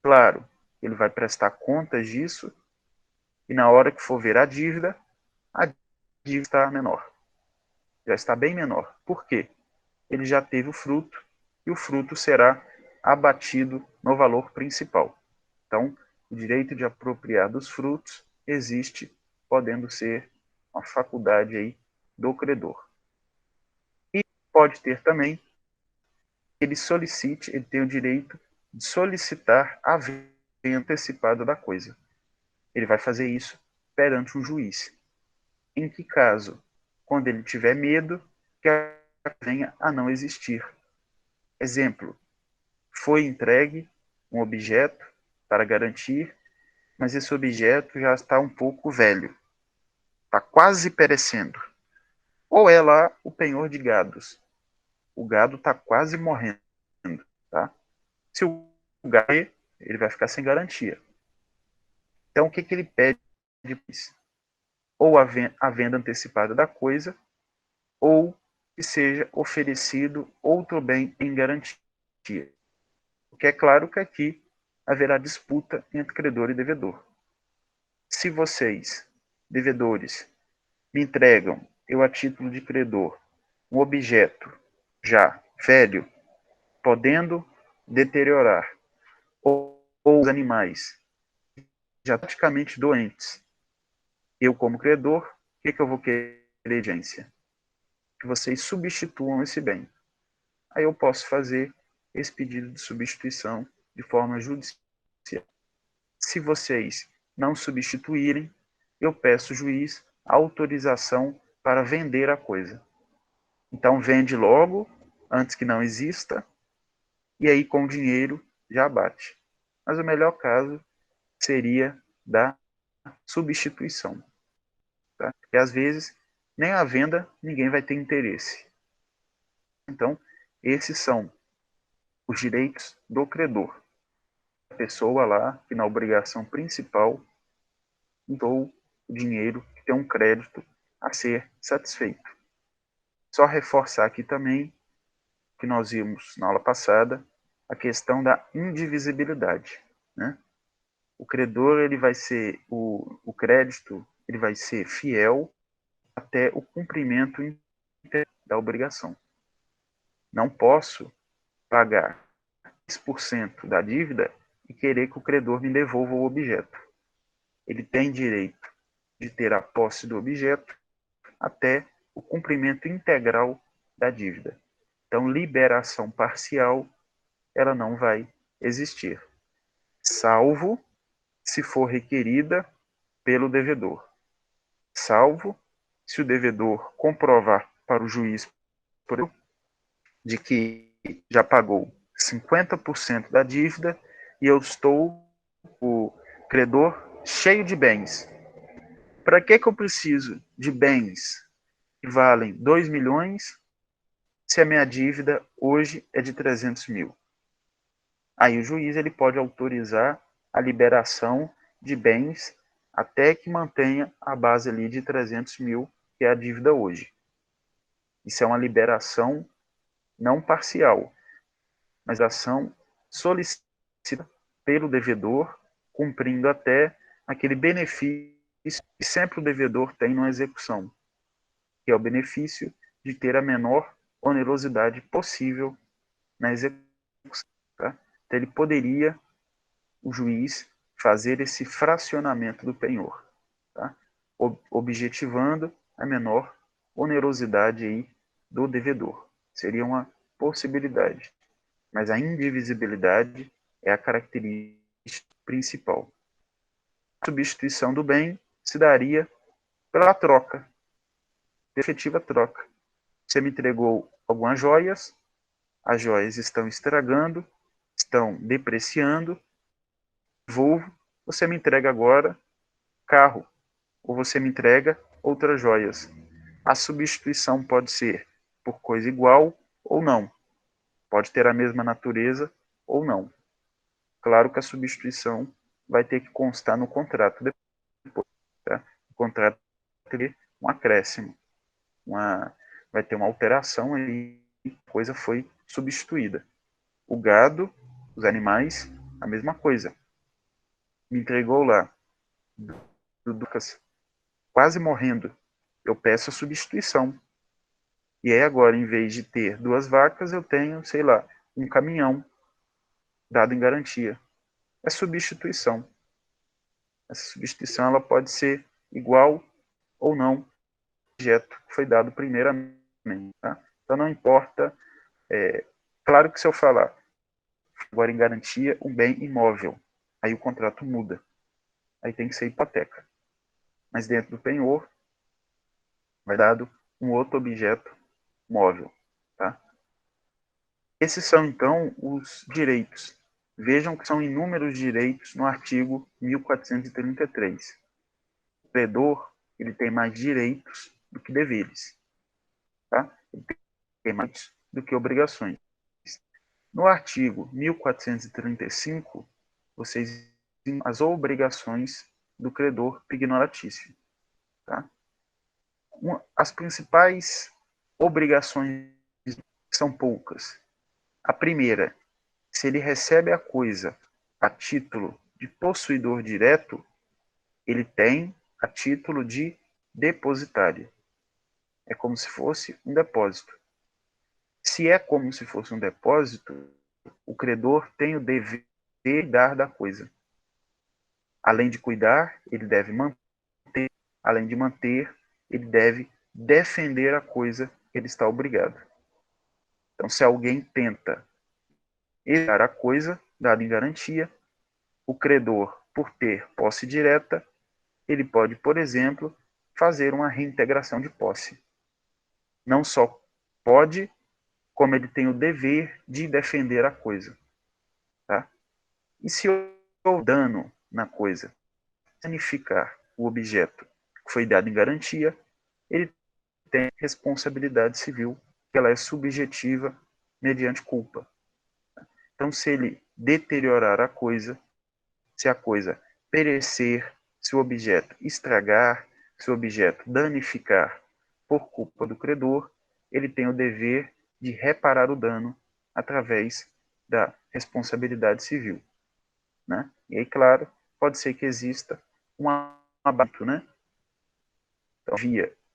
Claro, ele vai prestar contas disso, e na hora que for ver a dívida está menor. Já está bem menor. Por quê? Ele já teve o fruto, e o fruto será abatido no valor principal. Então, o direito de apropriar dos frutos existe, podendo ser uma faculdade aí do credor. E pode ter também, ele tem o direito de solicitar a venda antecipada da coisa. Ele vai fazer isso perante um juiz. Em que caso? Quando ele tiver medo que venha a não existir. Exemplo, foi entregue um objeto para garantir, mas esse objeto já está um pouco velho, está quase perecendo. Ou é lá o penhor de gados. O gado está quase morrendo. Tá? Se o gado morrer, ele vai ficar sem garantia. Então, o que, que ele pede? Ou a venda antecipada da coisa, ou que seja oferecido outro bem em garantia. Porque é claro que aqui haverá disputa entre credor e devedor. Se vocês, devedores, me entregam, eu a título de credor, um objeto já velho, podendo deteriorar, ou os animais já praticamente doentes, eu como credor, o que eu vou querer de urgência? Que vocês substituam esse bem. Aí eu posso fazer esse pedido de substituição de forma judicial. Se vocês não substituírem, eu peço ao juiz autorização para vender a coisa. Então vende logo, antes que não exista, e aí com o dinheiro já abate. Mas o melhor caso seria da substituição. Tá? Porque às vezes nem a venda ninguém vai ter interesse. Então, esses são os direitos do credor. A pessoa lá que na obrigação principal dou o dinheiro, que tem um crédito a ser satisfeito. Só reforçar aqui também que nós vimos na aula passada a questão da indivisibilidade, né? O credor ele vai ser o crédito ele vai ser fiel até o cumprimento da obrigação. Não posso pagar 10% da dívida e querer que o credor me devolva o objeto. Ele tem direito de ter a posse do objeto até o cumprimento integral da dívida. Então, liberação parcial, ela não vai existir, salvo se for requerida pelo devedor, salvo se o devedor comprovar para o juiz de que já pagou 50% da dívida e eu estou, o credor, cheio de bens. Para que eu preciso de bens que valem 2 milhões se a minha dívida hoje é de 300 mil? Aí o juiz ele pode autorizar a liberação de bens até que mantenha a base ali de 300 mil, que é a dívida hoje. Isso é uma liberação não parcial, mas ação solicitada pelo devedor, cumprindo até aquele benefício que sempre o devedor tem numa execução, que é o benefício de ter a menor onerosidade possível na execução. Tá? Então, ele poderia, o juiz, fazer esse fracionamento do penhor, tá? Objetivando a menor onerosidade aí do devedor. Seria uma possibilidade, mas a indivisibilidade é a característica principal. A substituição do bem se daria pela troca, efetiva troca. Você me entregou algumas joias, as joias estão estragando, estão depreciando, devolvo, você me entrega agora carro, ou você me entrega outras joias. A substituição pode ser por coisa igual ou não. Pode ter a mesma natureza ou não. Claro que a substituição vai ter que constar no contrato depois. Tá? O contrato vai ter um acréscimo. Vai ter uma alteração e a coisa foi substituída. O gado, os animais, a mesma coisa. Me entregou lá, do Lucas, quase morrendo. Eu peço a substituição. E aí agora, em vez de ter 2 vacas, eu tenho, sei lá, um caminhão dado em garantia. É substituição. Essa substituição ela pode ser igual ou não ao objeto que foi dado primeiramente. Tá? Então não importa. Claro que se eu falar agora em garantia um bem imóvel, aí o contrato muda. Aí tem que ser hipoteca. Mas dentro do penhor vai dado um outro objeto móvel. Tá? Esses são, então, os direitos. Vejam que são inúmeros direitos no artigo 1433. O credor ele tem mais direitos do que deveres. Tá? Ele tem mais do que obrigações. No artigo 1435, vocês têm as obrigações do credor pignoratício. Tá? As principais obrigações são poucas. A primeira, se ele recebe a coisa a título de possuidor direto, ele tem a título de depositário. É como se fosse um depósito. Se é como se fosse um depósito, o credor tem o dever de cuidar da coisa. Além de cuidar, ele deve manter. Além de manter, ele deve defender a coisa que ele está obrigado. Então, se alguém tenta dar a coisa dada em garantia, o credor, por ter posse direta, ele pode, por exemplo, fazer uma reintegração de posse. Não só pode, como ele tem o dever de defender a coisa. Tá? E se houver dano na coisa, danificar o objeto que foi dado em garantia, ele tem responsabilidade civil, que ela é subjetiva mediante culpa. Então, se ele deteriorar a coisa, se a coisa perecer, se o objeto estragar, se o objeto danificar por culpa do credor, ele tem o dever de reparar o dano através da responsabilidade civil. Né? E aí, claro, pode ser que exista um abato, né? Então,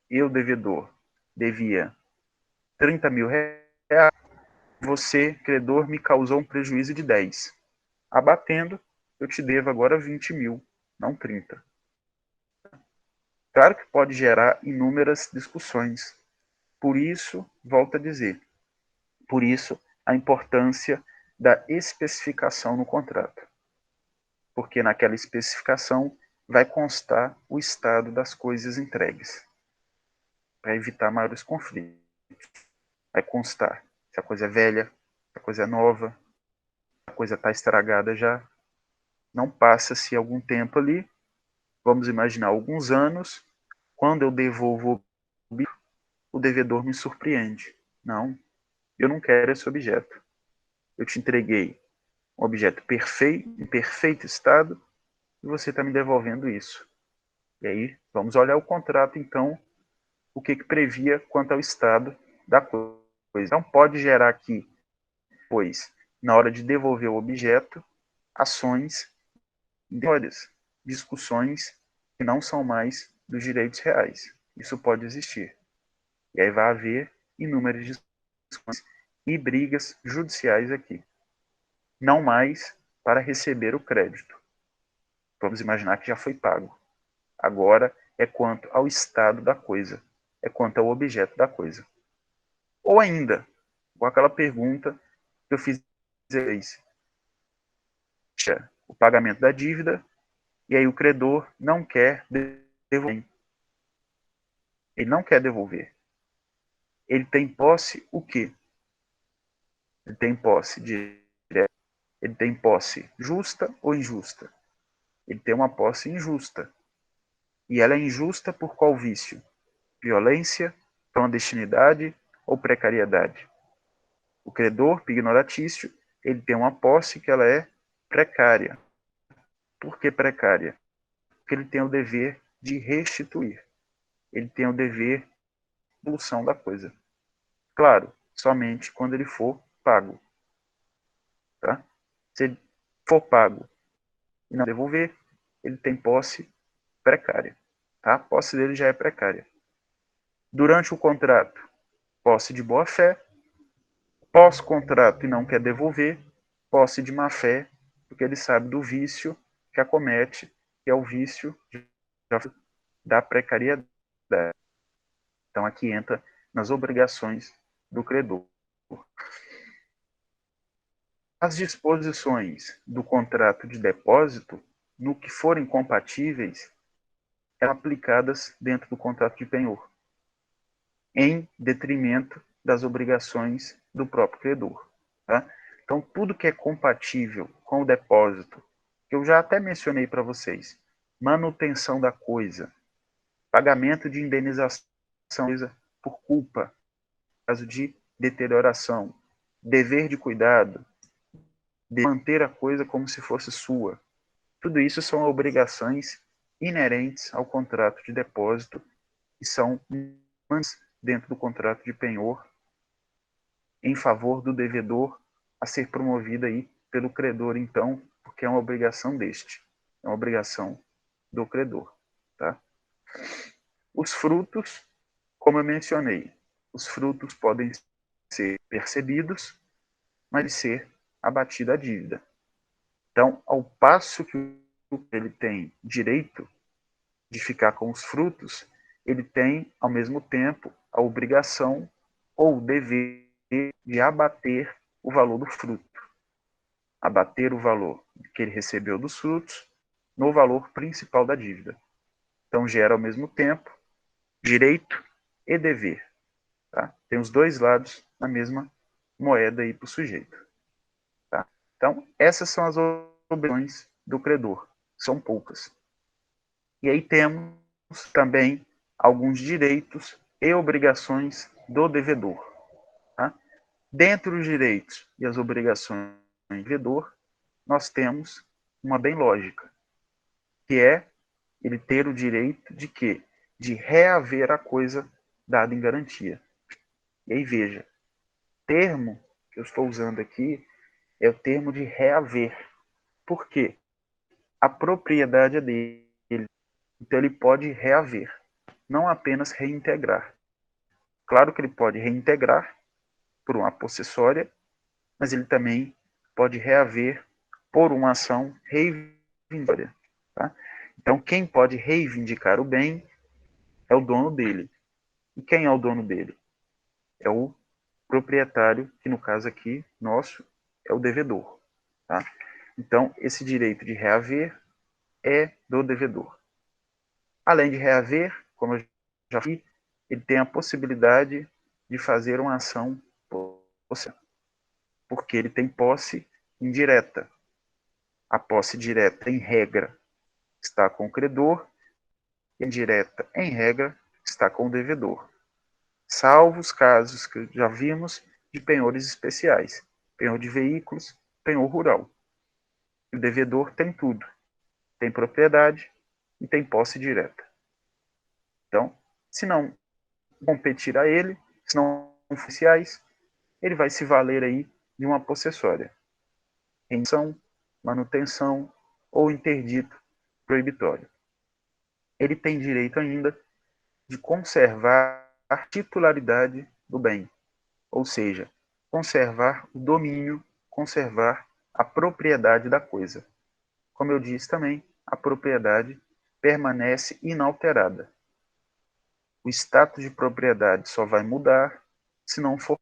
eu devedor, devia 30 mil reais, você, credor, me causou um prejuízo de 10. Abatendo, eu te devo agora 20 mil, não 30. Claro que pode gerar inúmeras discussões. Por isso, volto a dizer, por isso a importância da especificação no contrato. Porque naquela especificação vai constar o estado das coisas entregues, para evitar maiores conflitos. Vai constar se a coisa é velha, se a coisa é nova, se a coisa está estragada já. Não passa-se algum tempo ali, vamos imaginar alguns anos, quando eu devolvo o devedor me surpreende. Não, eu não quero esse objeto. Eu te entreguei um objeto perfeito, em perfeito estado, e você está me devolvendo isso. E aí, vamos olhar o contrato, então, o que previa quanto ao estado da coisa. Não pode gerar aqui, pois, na hora de devolver o objeto, ações, discussões que não são mais dos direitos reais. Isso pode existir. E aí vai haver inúmeras discussões e brigas judiciais aqui. Não mais para receber o crédito. Vamos imaginar que já foi pago. Agora é quanto ao estado da coisa, é quanto ao objeto da coisa. Ou ainda, com aquela pergunta que eu fiz o pagamento da dívida, e aí o credor não quer devolver. Ele não quer devolver. Ele tem posse o quê? Ele tem posse direta. Ele tem posse justa ou injusta? Ele tem uma posse injusta. E ela é injusta por qual vício? Violência, clandestinidade ou precariedade? O credor pignoratício, ele tem uma posse que ela é precária. Por que precária? Porque ele tem o dever de restituir. Ele tem o dever de devolução da coisa. Claro, somente quando ele for pago. Tá? Se ele for pago e não devolver, ele tem posse precária. Tá? A posse dele já é precária. Durante o contrato, posse de boa-fé. Pós-contrato e não quer devolver, posse de má-fé, porque ele sabe do vício que acomete, que é o vício da precariedade. Então, aqui entra nas obrigações do credor. As disposições do contrato de depósito, no que forem compatíveis, são aplicadas dentro do contrato de penhor, em detrimento das obrigações do próprio credor. Tá? Então, tudo que é compatível com o depósito, que eu já até mencionei para vocês, manutenção da coisa, pagamento de indenização por culpa, caso de deterioração, dever de cuidado, de manter a coisa como se fosse sua. Tudo isso são obrigações inerentes ao contrato de depósito e são dentro do contrato de penhor em favor do devedor a ser promovida aí pelo credor, então, porque é uma obrigação deste, é uma obrigação do credor. Tá? Os frutos, como eu mencionei, os frutos podem ser percebidos, mas ser abatida a dívida. Então, ao passo que ele tem direito de ficar com os frutos, ele tem, ao mesmo tempo, a obrigação ou o dever de abater o valor do fruto. Abater o valor que ele recebeu dos frutos no valor principal da dívida. Então, gera, ao mesmo tempo, direito e dever. Tá? Tem os dois lados na mesma moeda aí para o sujeito. Tá? Então, essas são as obrigações do credor. São poucas. E aí temos também alguns direitos e obrigações do devedor. Tá? Dentre os direitos e as obrigações do devedor, nós temos uma bem lógica, que é ele ter o direito de quê? De reaver a coisa dada em garantia. E aí veja, o termo que eu estou usando aqui é o termo de reaver. Por quê? A propriedade é dele, então ele pode reaver, não apenas reintegrar. Claro que ele pode reintegrar por uma possessória, mas ele também pode reaver por uma ação reivindicatória. Tá? Então, quem pode reivindicar o bem é o dono dele. E quem é o dono dele? É o proprietário, que no caso aqui, nosso, é o devedor. Tá? Então, esse direito de reaver é do devedor. Além de reaver, como eu já falei, ele tem a possibilidade de fazer uma ação porque ele tem posse indireta. A posse direta, em regra, está com o credor, e indireta, em regra, está com o devedor. Salvo os casos que já vimos de penhores especiais, penhor de veículos, penhor rural. O devedor tem tudo, tem propriedade e tem posse direta. Então, se não competir a ele, se não oficiais, ele vai se valer aí de uma possessória. Rendição, manutenção ou interdito proibitório. Ele tem direito ainda de conservar a titularidade do bem, ou seja, conservar o domínio, conservar a propriedade da coisa. Como eu disse também, a propriedade permanece inalterada. O status de propriedade só vai mudar se não for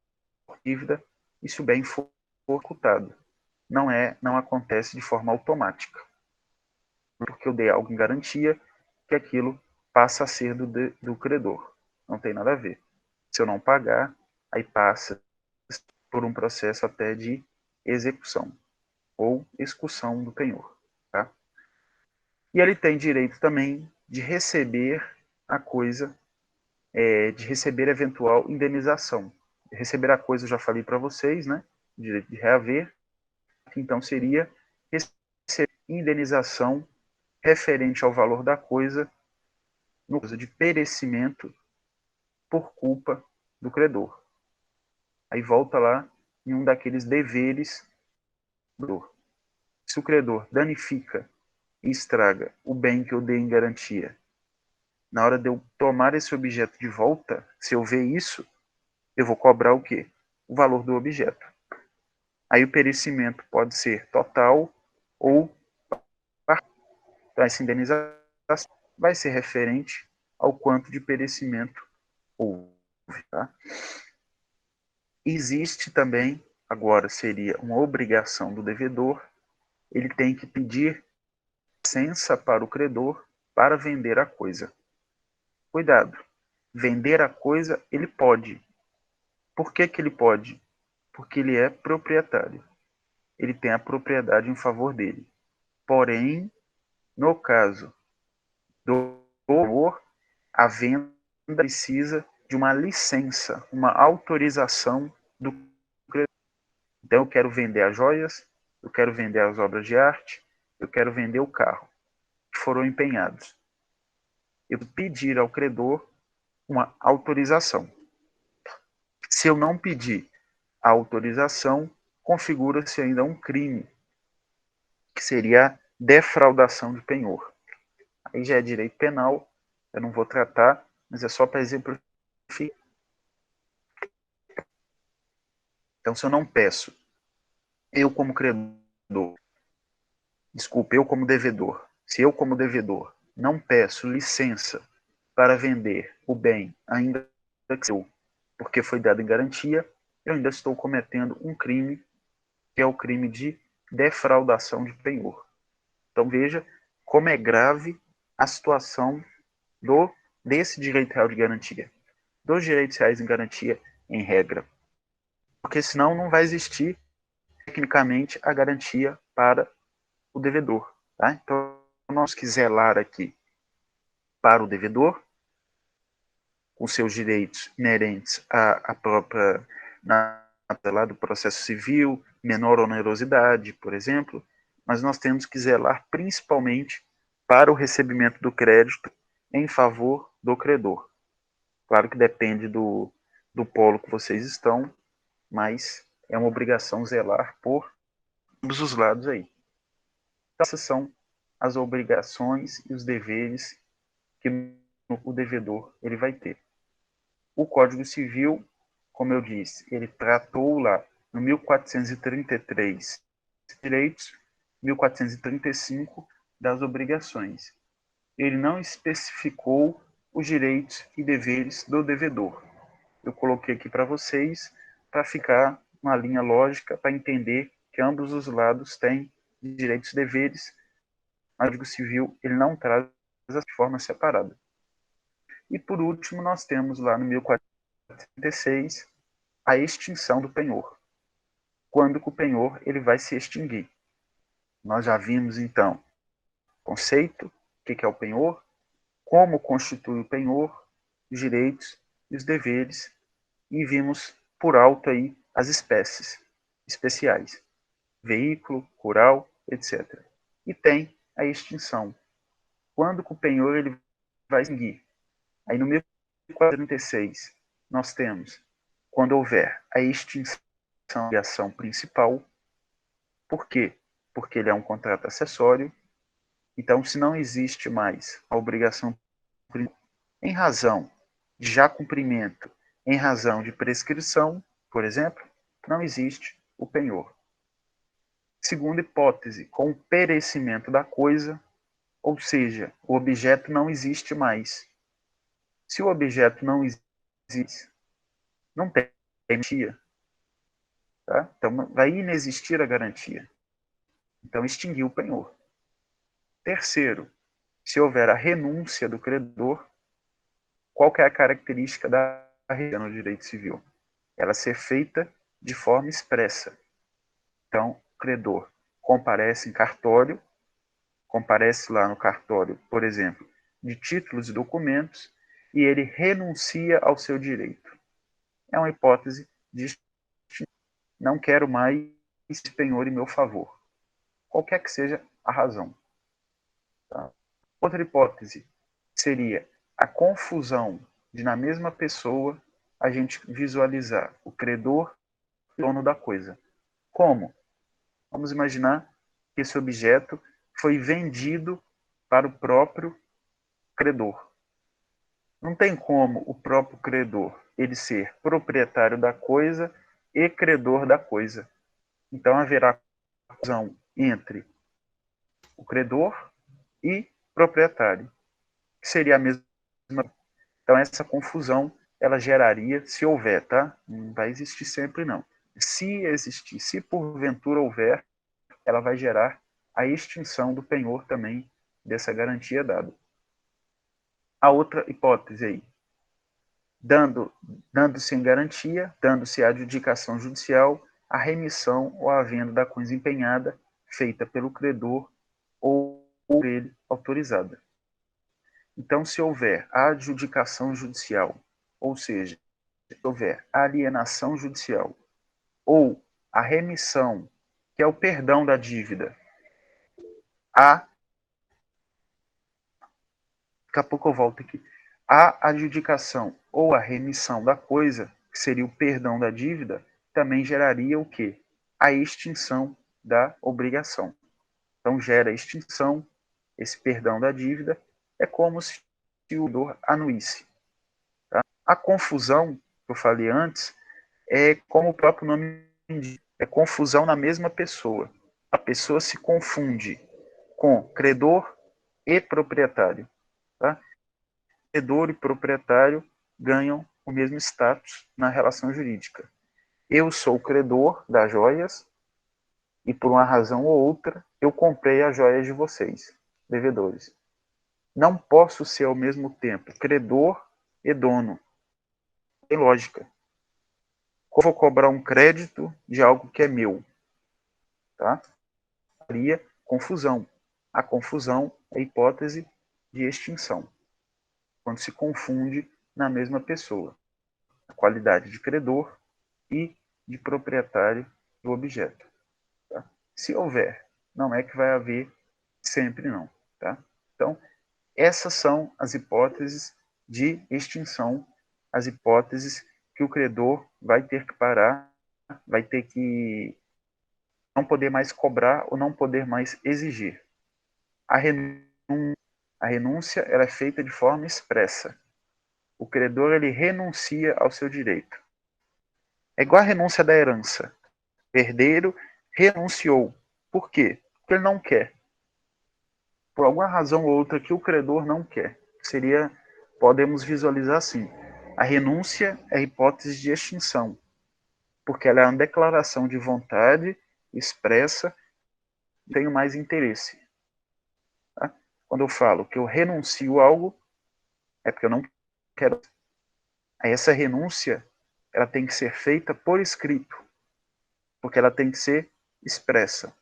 dívida e se o bem for ocultado. Não acontece de forma automática. Porque eu dei algo em garantia, que aquilo passa a ser do credor. Não tem nada a ver. Se eu não pagar, aí passa por um processo até de execução ou execução do penhor. Tá? E ele tem direito também de receber a coisa, de receber eventual indenização. Receber a coisa, eu já falei para vocês, né? Direito de reaver. Então seria receber indenização referente ao valor da coisa no caso de perecimento por culpa do credor. Aí volta lá em um daqueles deveres do credor. Se o credor danifica e estraga o bem que eu dei em garantia, na hora de eu tomar esse objeto de volta, se eu ver isso, eu vou cobrar o quê? O valor do objeto. Aí o perecimento pode ser total ou parcial. Então, essa indenização vai ser referente ao quanto de perecimento houve. Tá? Existe também, agora seria uma obrigação do devedor, ele tem que pedir licença para o credor para vender a coisa. Cuidado, vender a coisa ele pode. Por que ele pode? Porque ele é proprietário. Ele tem a propriedade em favor dele. Porém, no caso do penhor, a venda precisa de uma licença, uma autorização do credor. Então, eu quero vender as joias, eu quero vender as obras de arte, eu quero vender o carro que foram empenhados. Eu pedir ao credor uma autorização. Se eu não pedir a autorização, configura-se ainda um crime, que seria a defraudação de penhor. Aí já é direito penal, eu não vou tratar, mas é só para exemplificar. Então, se eu não peço, eu como credor, desculpe, eu como devedor, se eu como devedor não peço licença para vender o bem, ainda que eu, porque foi dado em garantia, eu ainda estou cometendo um crime, que é o crime de defraudação de penhor. Então veja como é grave a situação desse direito real de garantia, dos direitos reais em garantia, em regra. Porque senão não vai existir, tecnicamente, a garantia para o devedor. Tá? Então, nós temos que zelar aqui para o devedor, com seus direitos inerentes à própria lá do processo civil, menor onerosidade, por exemplo, mas nós temos que zelar principalmente para o recebimento do crédito em favor do credor. Claro que depende do polo que vocês estão, mas é uma obrigação zelar por ambos os lados aí. Então, essas são as obrigações e os deveres que o devedor ele vai ter. O Código Civil, como eu disse, ele tratou lá no 1433 direitos, 1435 das obrigações. Ele não especificou os direitos e deveres do devedor. Eu coloquei aqui para vocês, para ficar uma linha lógica, para entender que ambos os lados têm direitos e deveres. O Código Civil ele não traz de forma separada. E por último, nós temos lá no 1436 a extinção do penhor. Quando que o penhor ele vai se extinguir? Nós já vimos então o conceito, o que é o penhor, como constitui o penhor, os direitos e os deveres, e vimos por alto aí as espécies especiais, veículo, rural, etc. E tem a extinção. Quando que o penhor ele vai extinguir? Aí no 1436 nós temos quando houver a extinção da obrigação principal. Por quê? Porque ele é um contrato acessório. Então, se não existe mais a obrigação em razão de já cumprimento, em razão de prescrição, por exemplo, não existe o penhor. Segunda hipótese, com o perecimento da coisa, ou seja, o objeto não existe mais. Se o objeto não existe, não tem garantia. Tá? Então, vai inexistir a garantia. Então, extinguiu o penhor. Terceiro, se houver a renúncia do credor, qual que é a característica da renúncia no direito civil? Ela ser feita de forma expressa. Então, o credor comparece em cartório, comparece lá no cartório, por exemplo, de títulos e documentos, e ele renuncia ao seu direito. É uma hipótese de não quero mais esse penhor em meu favor, qualquer que seja a razão. Tá? Outra hipótese seria a confusão de, na mesma pessoa, a gente visualizar o credor e o dono da coisa. Como? Vamos imaginar que esse objeto foi vendido para o próprio credor. Não tem como o próprio credor ele ser proprietário da coisa e credor da coisa. Então haverá confusão entre o credor e proprietário, que seria a mesma. Então essa confusão ela geraria, se houver, tá? Não vai existir sempre não. Se existir, se porventura houver, ela vai gerar a extinção do penhor também dessa garantia dada. A outra hipótese aí, dando-se em garantia, dando-se a adjudicação judicial, a remissão ou a venda da coisa empenhada feita pelo credor ou por ele autorizada. Então, se houver a adjudicação judicial, ou seja, se houver a alienação judicial ou a remissão, que é o perdão da dívida, daqui a pouco eu volto aqui, a adjudicação ou a remissão da coisa, que seria o perdão da dívida, também geraria o quê? A extinção da obrigação. Então, gera a extinção, esse perdão da dívida, é como se o devedor anuísse. Tá? A confusão, que eu falei antes, é como o próprio nome indica, é confusão na mesma pessoa. A pessoa se confunde com credor e proprietário. Tá? Credor e proprietário ganham o mesmo status na relação jurídica. Eu sou credor das joias e, por uma razão ou outra, eu comprei as joias de vocês, devedores. Não posso ser ao mesmo tempo credor e dono. Tem lógica. Como vou cobrar um crédito de algo que é meu? Tá? Haveria confusão. A confusão é a hipótese de extinção, quando se confunde na mesma pessoa a qualidade de credor e de proprietário do objeto. Tá? Se houver, não é que vai haver sempre não. Tá? Então, essas são as hipóteses de extinção, as hipóteses que o credor vai ter que parar, vai ter que não poder mais cobrar ou não poder mais exigir. A renúncia ela é feita de forma expressa. O credor ele renuncia ao seu direito. É igual a renúncia da herança. O herdeiro renunciou. Por quê? Porque ele não quer. Por alguma razão ou outra que o credor não quer. Seria, podemos visualizar assim. A renúncia é a hipótese de extinção, porque ela é uma declaração de vontade expressa, tenho mais interesse. Tá? Quando eu falo que eu renuncio a algo, é porque eu não quero. Essa renúncia ela tem que ser feita por escrito, porque ela tem que ser expressa.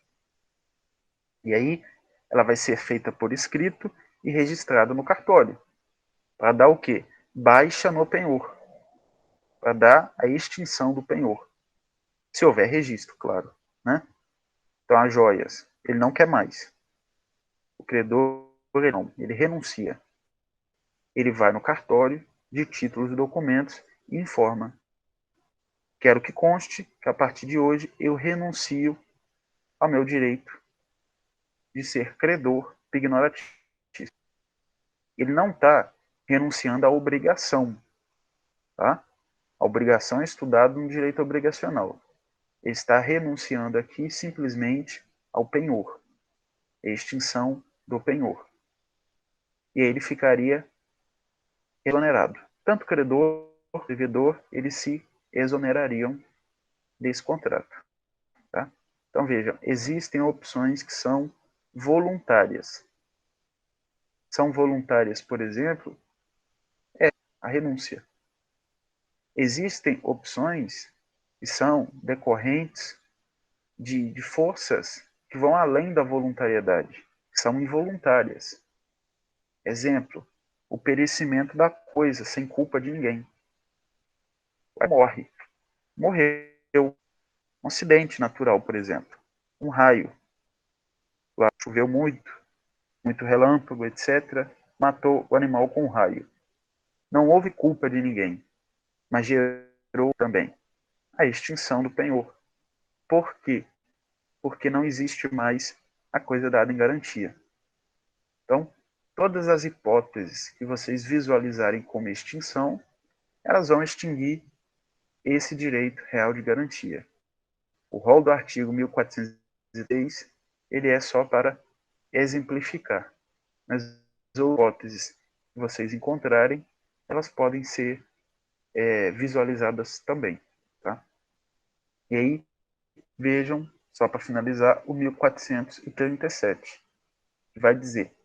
E aí ela vai ser feita por escrito e registrada no cartório. Para dar o quê? Baixa no penhor. Para dar a extinção do penhor. Se houver registro, claro. Né? Então, as joias, ele não quer mais. O credor, ele não, ele renuncia. Ele vai no cartório de títulos e documentos e informa. Quero que conste que a partir de hoje eu renuncio ao meu direito de ser credor pignoratício. Ele não está renunciando à obrigação. Tá? A obrigação é estudada no direito obrigacional. Ele está renunciando aqui simplesmente ao penhor, a extinção do penhor. E aí ele ficaria exonerado. Tanto credor, devedor, eles se exonerariam desse contrato. Tá? Então, vejam, existem opções que são voluntárias. São voluntárias, por exemplo, a renúncia. Existem opções que são decorrentes de forças que vão além da voluntariedade, que são involuntárias. Exemplo, o perecimento da coisa sem culpa de ninguém. Morre. Morreu. Um acidente natural, por exemplo. Um raio. Lá choveu muito, muito relâmpago, etc. Matou o animal com um raio. Não houve culpa de ninguém, mas gerou também a extinção do penhor. Por quê? Porque não existe mais a coisa dada em garantia. Então, todas as hipóteses que vocês visualizarem como extinção, elas vão extinguir esse direito real de garantia. O rol do artigo 1403, ele é só para exemplificar. Mas as hipóteses que vocês encontrarem, elas podem ser visualizadas também. Tá? E aí, vejam, só para finalizar, o 1437, que vai dizer: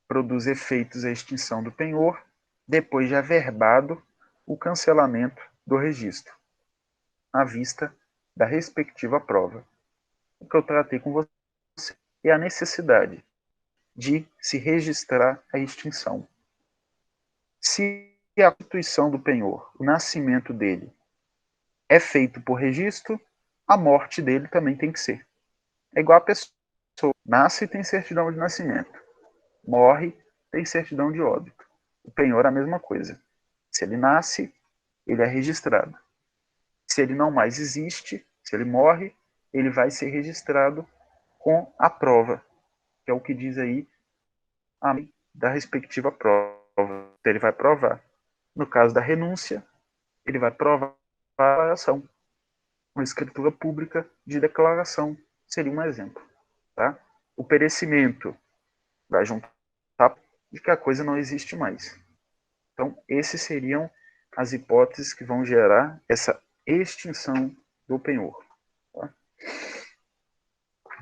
produz efeitos a extinção do penhor, depois de averbado o cancelamento do registro, à vista da respectiva prova. O que eu tratei com você é a necessidade de se registrar a extinção. Se a constituição do penhor, o nascimento dele, é feito por registro, a morte dele também tem que ser. É igual a pessoa nasce e tem certidão de nascimento, morre, tem certidão de óbito. O penhor é a mesma coisa. Se ele nasce, ele é registrado. Se ele não mais existe, se ele morre, ele vai ser registrado com a prova, que é o que diz aí a lei da respectiva prova. Então, ele vai provar. No caso da renúncia, ele vai provar a declaração. Uma escritura pública de declaração seria um exemplo. Tá? O perecimento vai juntar de que a coisa não existe mais. Então, esses seriam as hipóteses que vão gerar essa extinção do penhor. Tá?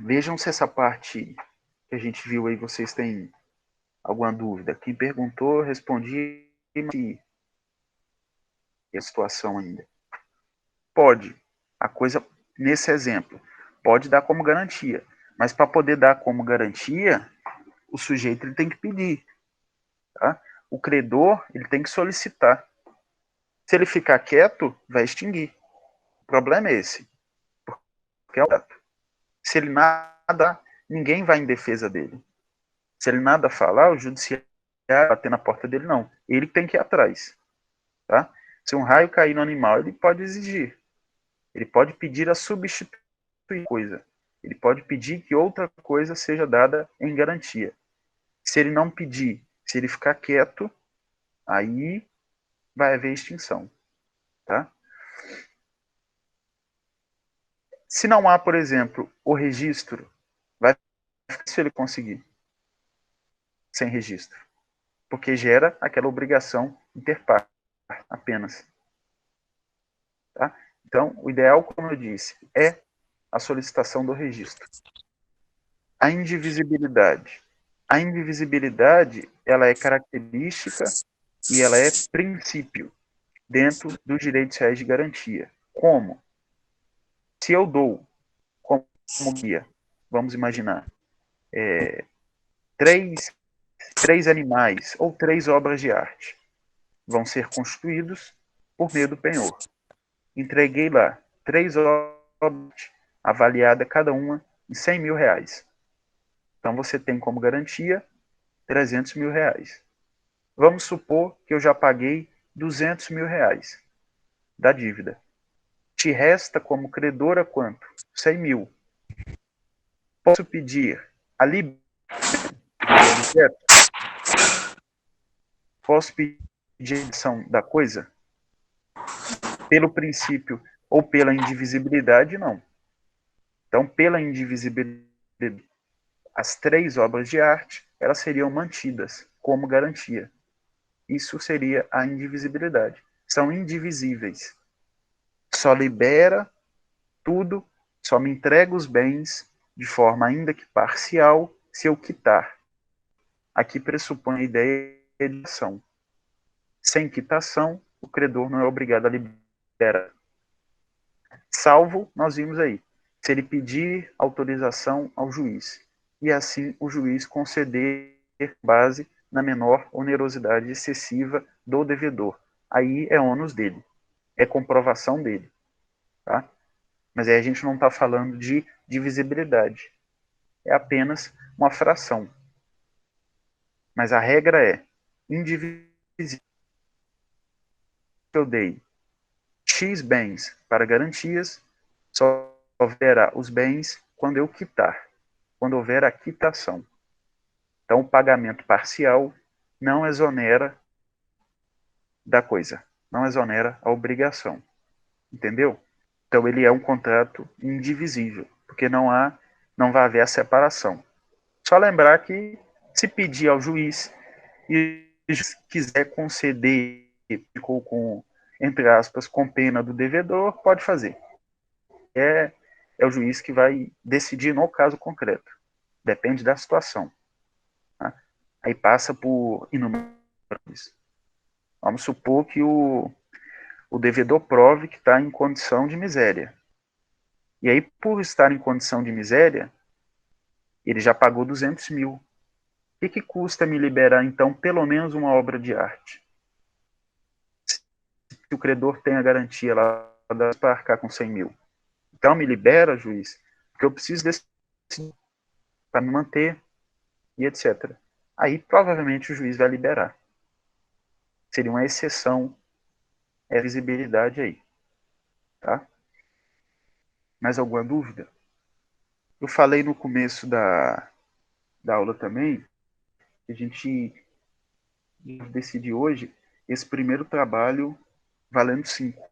Vejam se essa parte que a gente viu aí vocês têm alguma dúvida. Quem perguntou, eu respondi a situação ainda. Pode. A coisa, nesse exemplo, pode dar como garantia. Mas para poder dar como garantia, o sujeito ele tem que pedir. Tá? O credor ele tem que solicitar. Se ele ficar quieto, vai extinguir. O problema é esse. Porque é um dato. Se ele nada, ninguém vai em defesa dele. Se ele nada falar, o judiciário vai bater na porta dele, não. Ele tem que ir atrás. Tá? Se um raio cair no animal, ele pode exigir. Ele pode pedir a substituição de coisa. Ele pode pedir que outra coisa seja dada em garantia. Se ele não pedir, se ele ficar quieto, aí vai haver extinção. Tá? Se não há, por exemplo, o registro, vai ficar se ele conseguir sem registro, porque gera aquela obrigação interpar apenas. Tá? Então, o ideal, como eu disse, é a solicitação do registro. A indivisibilidade. A indivisibilidade, ela é característica e ela é princípio dentro dos direitos reais de garantia. Como? Se eu dou como guia, vamos imaginar, três animais ou 3 obras de arte vão ser constituídos por meio do penhor. Entreguei lá 3 obras, avaliada cada uma em 100 mil reais. Então você tem como garantia 300 mil reais. Vamos supor que eu já paguei 200 mil reais da dívida. Te resta como credora quanto? 100 mil. Posso pedir a liberação do objeto? Posso pedir a edição da coisa? Pelo princípio ou pela indivisibilidade, não. Então, pela indivisibilidade, as 3 obras de arte, elas seriam mantidas como garantia. Isso seria a indivisibilidade. São indivisíveis. só libera tudo, só me entrega os bens de forma ainda que parcial se eu quitar. Aqui pressupõe a ideia de ação. Sem quitação, o credor não é obrigado a liberar. Salvo, nós vimos aí, se ele pedir autorização ao juiz, e assim o juiz conceder base na menor onerosidade excessiva do devedor. Aí é ônus dele, é comprovação dele. Tá? Mas aí a gente não está falando de divisibilidade, é apenas uma fração. Mas a regra é indivisível. Eu dei X bens para garantias, só haverá os bens quando eu quitar, quando houver a quitação. Então, o pagamento parcial não exonera da coisa, não exonera a obrigação. Entendeu? Então, ele é um contrato indivisível, porque não vai haver a separação. Só lembrar que se pedir ao juiz e quiser conceder, ficou com, entre aspas, com pena do devedor, pode fazer. É o juiz que vai decidir no caso concreto. Depende da situação. Tá? Aí passa por inúmeros. Vamos supor que o devedor prove que está em condição de miséria. E aí, por estar em condição de miséria, ele já pagou 200 mil. O que custa me liberar, então, pelo menos uma obra de arte? Se o credor tem a garantia lá para arcar com 100 mil. Então, me libera, juiz, porque eu preciso desse para me manter e etc. Aí, provavelmente, o juiz vai liberar. Seria uma exceção, é visibilidade aí. Tá? Mais alguma dúvida? Eu falei no começo da aula também, que a gente decidiu hoje esse primeiro trabalho valendo 5.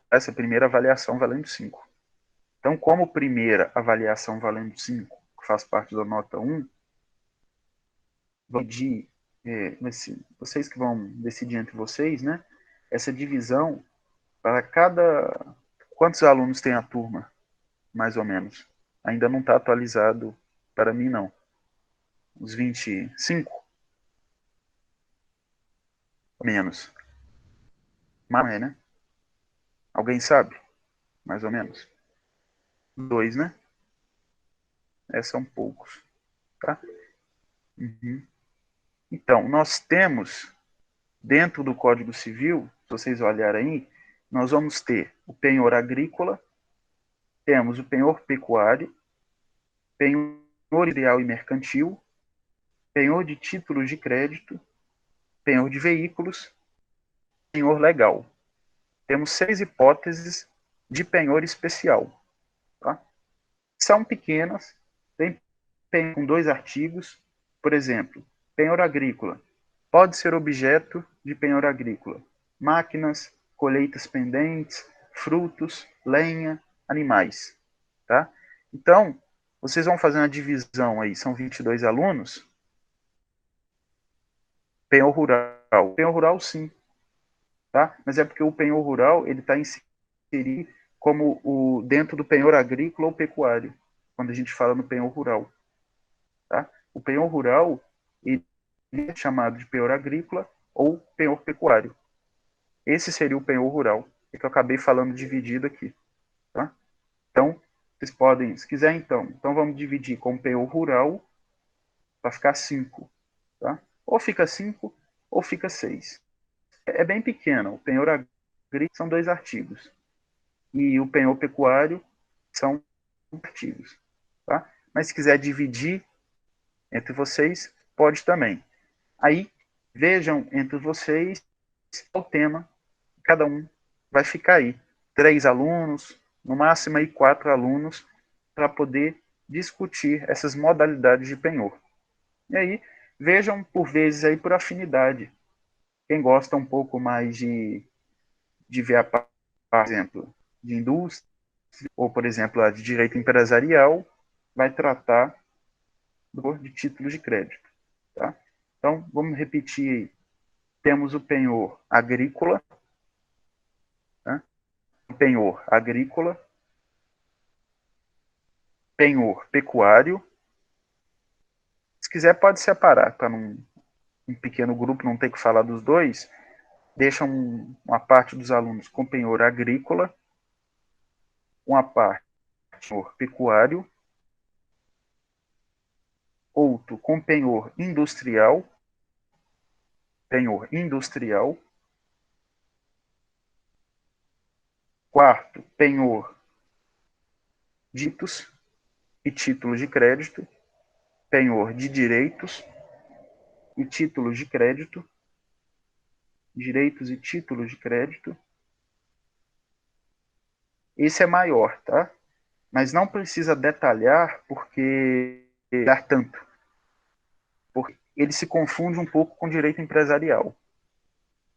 Essa primeira avaliação valendo 5. Então, como primeira avaliação valendo 5, que faz parte da nota 1, vou dividir, vocês que vão decidir entre vocês, né? Essa divisão para cada... Quantos alunos tem a turma, mais ou menos? Ainda não está atualizado para mim, não. Uns 25? Menos. Mas, né? Alguém sabe? Mais ou menos. 2, né? São poucos. Tá? Uhum. Então, nós temos, dentro do Código Civil, se vocês olharem aí, nós vamos ter o penhor agrícola, temos o penhor pecuário, penhor industrial e mercantil, penhor de títulos de crédito, penhor de veículos, penhor legal. Temos 6 hipóteses de penhor especial. Tá? São pequenas, tem penhor com 2 artigos, por exemplo, penhor agrícola. Pode ser objeto de penhor agrícola. Máquinas, colheitas pendentes, frutos, lenha, animais. Tá? Então, vocês vão fazer uma divisão aí, são 22 alunos. Penhor rural. Penhor rural, sim. Tá? Mas é porque o penhor rural ele está inserido como dentro do penhor agrícola ou pecuário, quando a gente fala no penhor rural. Tá? O penhor rural ele é chamado de penhor agrícola ou penhor pecuário. Esse seria o penhor rural, que eu acabei falando dividido aqui. Tá? Então, vocês podem, se quiser então vamos dividir com penhor rural para ficar 5. Tá? Ou fica 5 ou fica 6. É bem pequeno. O penhor agrícola são 2 artigos. E o penhor pecuário são artigos. Tá? Mas se quiser dividir entre vocês, pode também. Aí, vejam entre vocês o tema, cada um vai ficar aí. 3 alunos, no máximo aí 4 alunos, para poder discutir essas modalidades de penhor. E aí, vejam por vezes aí por afinidade. Quem gosta um pouco mais de ver por exemplo, de indústria, ou, por exemplo, a de direito empresarial, vai tratar de títulos de crédito. Tá? Então, vamos repetir aí. Temos o penhor agrícola, né? penhor agrícola, penhor pecuário. Se quiser, pode separar, para um pequeno grupo não ter que falar dos dois. Deixa uma parte dos alunos com penhor agrícola, uma parte com penhor pecuário, outro com penhor industrial, quarto, penhor ditos e títulos de crédito, penhor de direitos e títulos de crédito, direitos e títulos de crédito. Esse é maior, tá? Mas não precisa detalhar porque dar tanto. Porque ele se confunde um pouco com direito empresarial.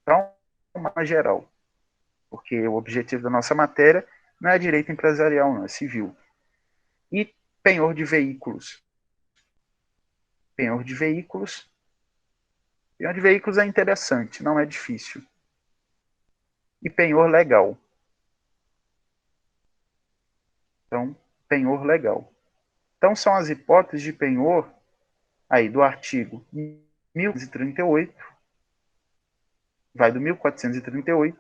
Então, uma geral. Porque o objetivo da nossa matéria não é direito empresarial, não, é civil. E penhor de veículos. Penhor de veículos é interessante, não é difícil. E penhor legal. Então, penhor legal. Então, são as hipóteses de penhor aí do artigo 1438, vai do 1438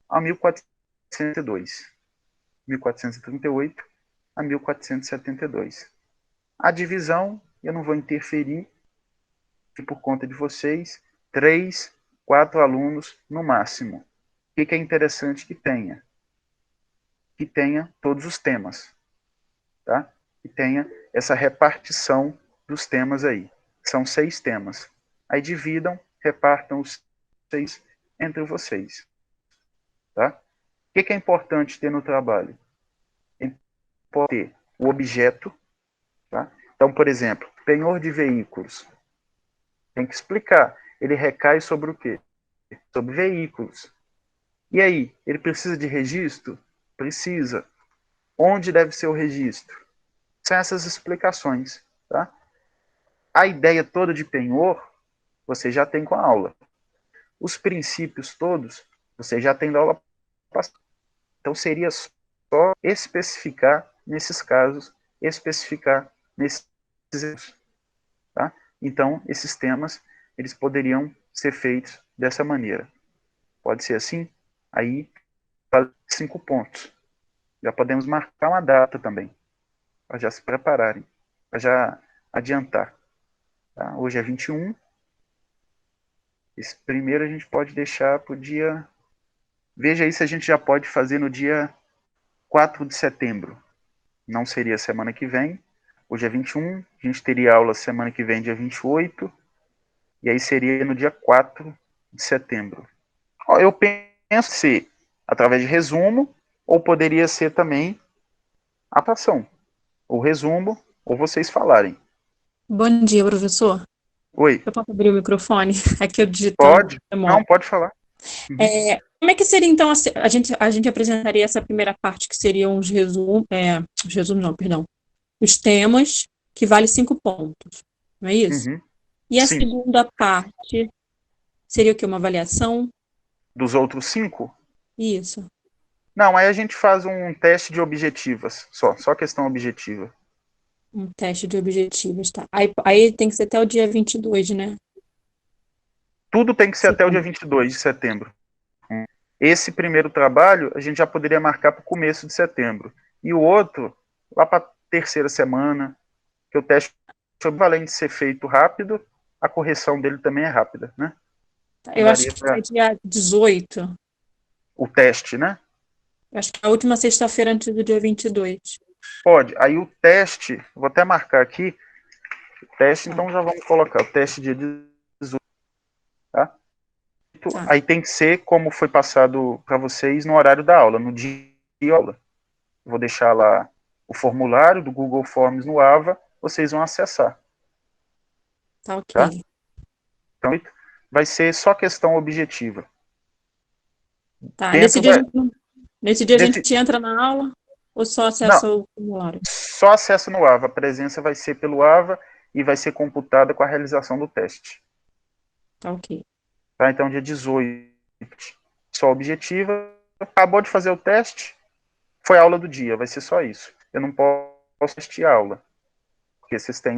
a 1402. 1438 a 1472. A divisão, eu não vou interferir, por conta de vocês, 3, 4 alunos no máximo. O que é interessante que tenha? Que tenha todos os temas, tá? Que tenha essa repartição dos temas aí. São 6 temas. Aí dividam, repartam os 6 entre vocês, tá? O que é importante ter no trabalho? É importante ter o objeto, tá? Então, por exemplo, penhor de veículos. Tem que explicar. Ele recai sobre o quê? Sobre veículos. E aí, ele precisa de registro? Precisa. Onde deve ser o registro? São essas explicações, tá? A ideia toda de penhor, você já tem com a aula. Os princípios todos, você já tem da aula passada. Então, seria só especificar nesses casos, especificar nesses erros, tá? Então, esses temas, eles poderiam ser feitos dessa maneira. Pode ser assim? Aí, 5 pontos. Já podemos marcar uma data também, para já se prepararem, para já adiantar. Tá? Hoje é 21. Esse primeiro a gente pode deixar para o dia... Veja aí se a gente já pode fazer no dia 4 de setembro. Não seria semana que vem. Hoje é 21, a gente teria aula semana que vem, dia 28, e aí seria no dia 4 de setembro. Eu penso ser através de resumo, ou poderia ser também a atração. Ou resumo, ou vocês falarem. Bom dia, professor. Oi, Eu posso abrir o microfone? Aqui eu digitando pode? demora. Não, pode falar. Uhum. Como é que seria, então, a gente apresentaria essa primeira parte, que seriam os resumos não, perdão, os temas, que vale 5 pontos, não é isso? Uhum. E a Sim. segunda parte seria o quê? Uma avaliação? Dos outros 5? Isso, Não, aí a gente faz um teste de objetivas, só questão objetiva. um teste de objetivos, tá? Aí tem que ser até o dia 22, né? Tudo tem que ser até o dia Setembro. 22 de setembro. Esse primeiro trabalho a gente já poderia marcar para o começo de setembro. E o outro, lá para a terceira semana, que o teste, além de ser feito rápido, a correção dele também é rápida, né? Tá, Então eu acho daria que foi para dia 18. o teste, né? Eu acho que é a última sexta-feira antes do dia 22. Pode. Aí o teste, vou até marcar aqui, o teste, Tá, então já vamos colocar o teste dia 18, tá? tá. Aí tem que ser como foi passado para vocês no horário da aula, no dia de aula. Vou deixar lá o formulário do Google Forms no AVA, vocês vão acessar, Tá tá? ok. Então, vai ser só questão objetiva. Tá, Dentro vai... nesse dia a Desse, gente entra na aula ou só não, acessa o formulário? só acesso no AVA. A presença vai ser pelo AVA e vai ser computada com a realização do teste. Tá ok. Tá? Então, dia 18, só objetiva. acabou de fazer o teste, foi a aula do dia, vai ser só isso. Eu não posso assistir a aula, porque vocês têm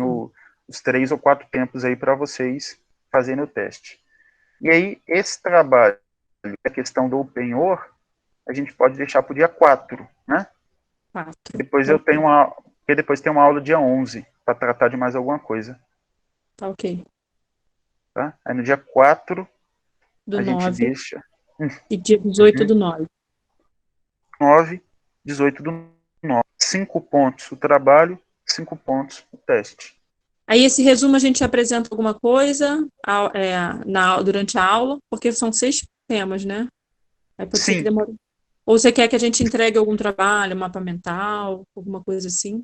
os 3 ou 4 tempos aí para vocês fazerem o teste. E aí, esse trabalho, a questão do penhor, a gente pode deixar para o dia 4, né? 4. Depois Tá eu ok. tenho porque depois tem uma aula dia 11, para tratar de mais alguma coisa. Tá ok. Tá? Aí no dia 4, Do a gente 9 deixa e dia 18 do 9. 9, 18 do 9. 5 pontos o trabalho, 5 pontos o teste. Aí esse resumo a gente apresenta alguma coisa durante a aula, porque são 6 temas, né? Aí pode ser que Sim, demore. Ou você quer que a gente entregue algum trabalho, mapa mental, alguma coisa assim?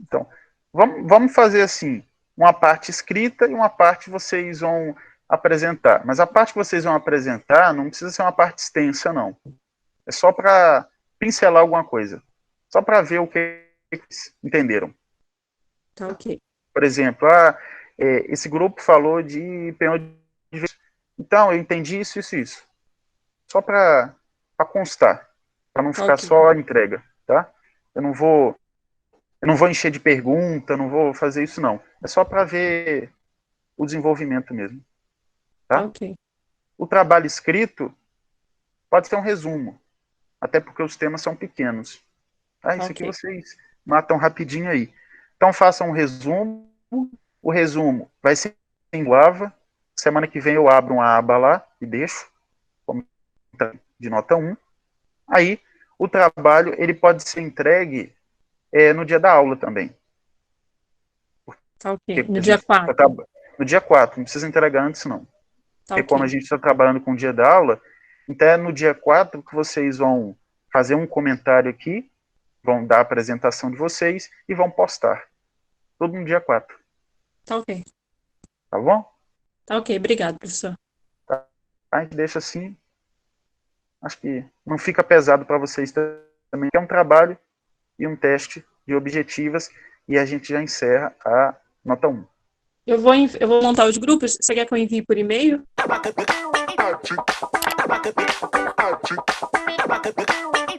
então, vamos fazer assim, uma parte escrita e uma parte vocês vão apresentar. Mas a parte que vocês vão apresentar não precisa ser uma parte extensa, não. É só para pincelar alguma coisa. Só para ver o que eles entenderam. Tá ok. Por exemplo, esse grupo falou de penhor de vez. Então, eu entendi isso, isso, isso. Só para constar, para não Tá ficar ok. só a entrega, tá? Eu não vou encher de pergunta, não vou fazer isso não. É só para ver o desenvolvimento mesmo, Tá tá? ok. O trabalho escrito pode ser um resumo, até porque os temas são pequenos. Tá? Tá Isso aqui ok. vocês matam rapidinho aí. Então façam um resumo. O resumo vai ser em Java. Semana que vem eu abro uma aba lá e deixo de nota 1. Aí o trabalho ele pode ser entregue no dia da aula também. Tá ok. Porque No a dia gente 4. no dia 4, não precisa entregar antes não. Tá Porque como a ok. gente está trabalhando com o dia da aula, então é no dia 4 que vocês vão fazer um comentário aqui, vão dar a apresentação de vocês e vão postar. Tudo no dia 4. Tá ok. Tá bom? Tá ok. Obrigado, professor. Tá? A gente deixa assim. Acho que não fica pesado para vocês também. É um trabalho e um teste de objetivas e a gente já encerra a nota 1. Eu vou montar os grupos. Você quer que eu envie por e-mail?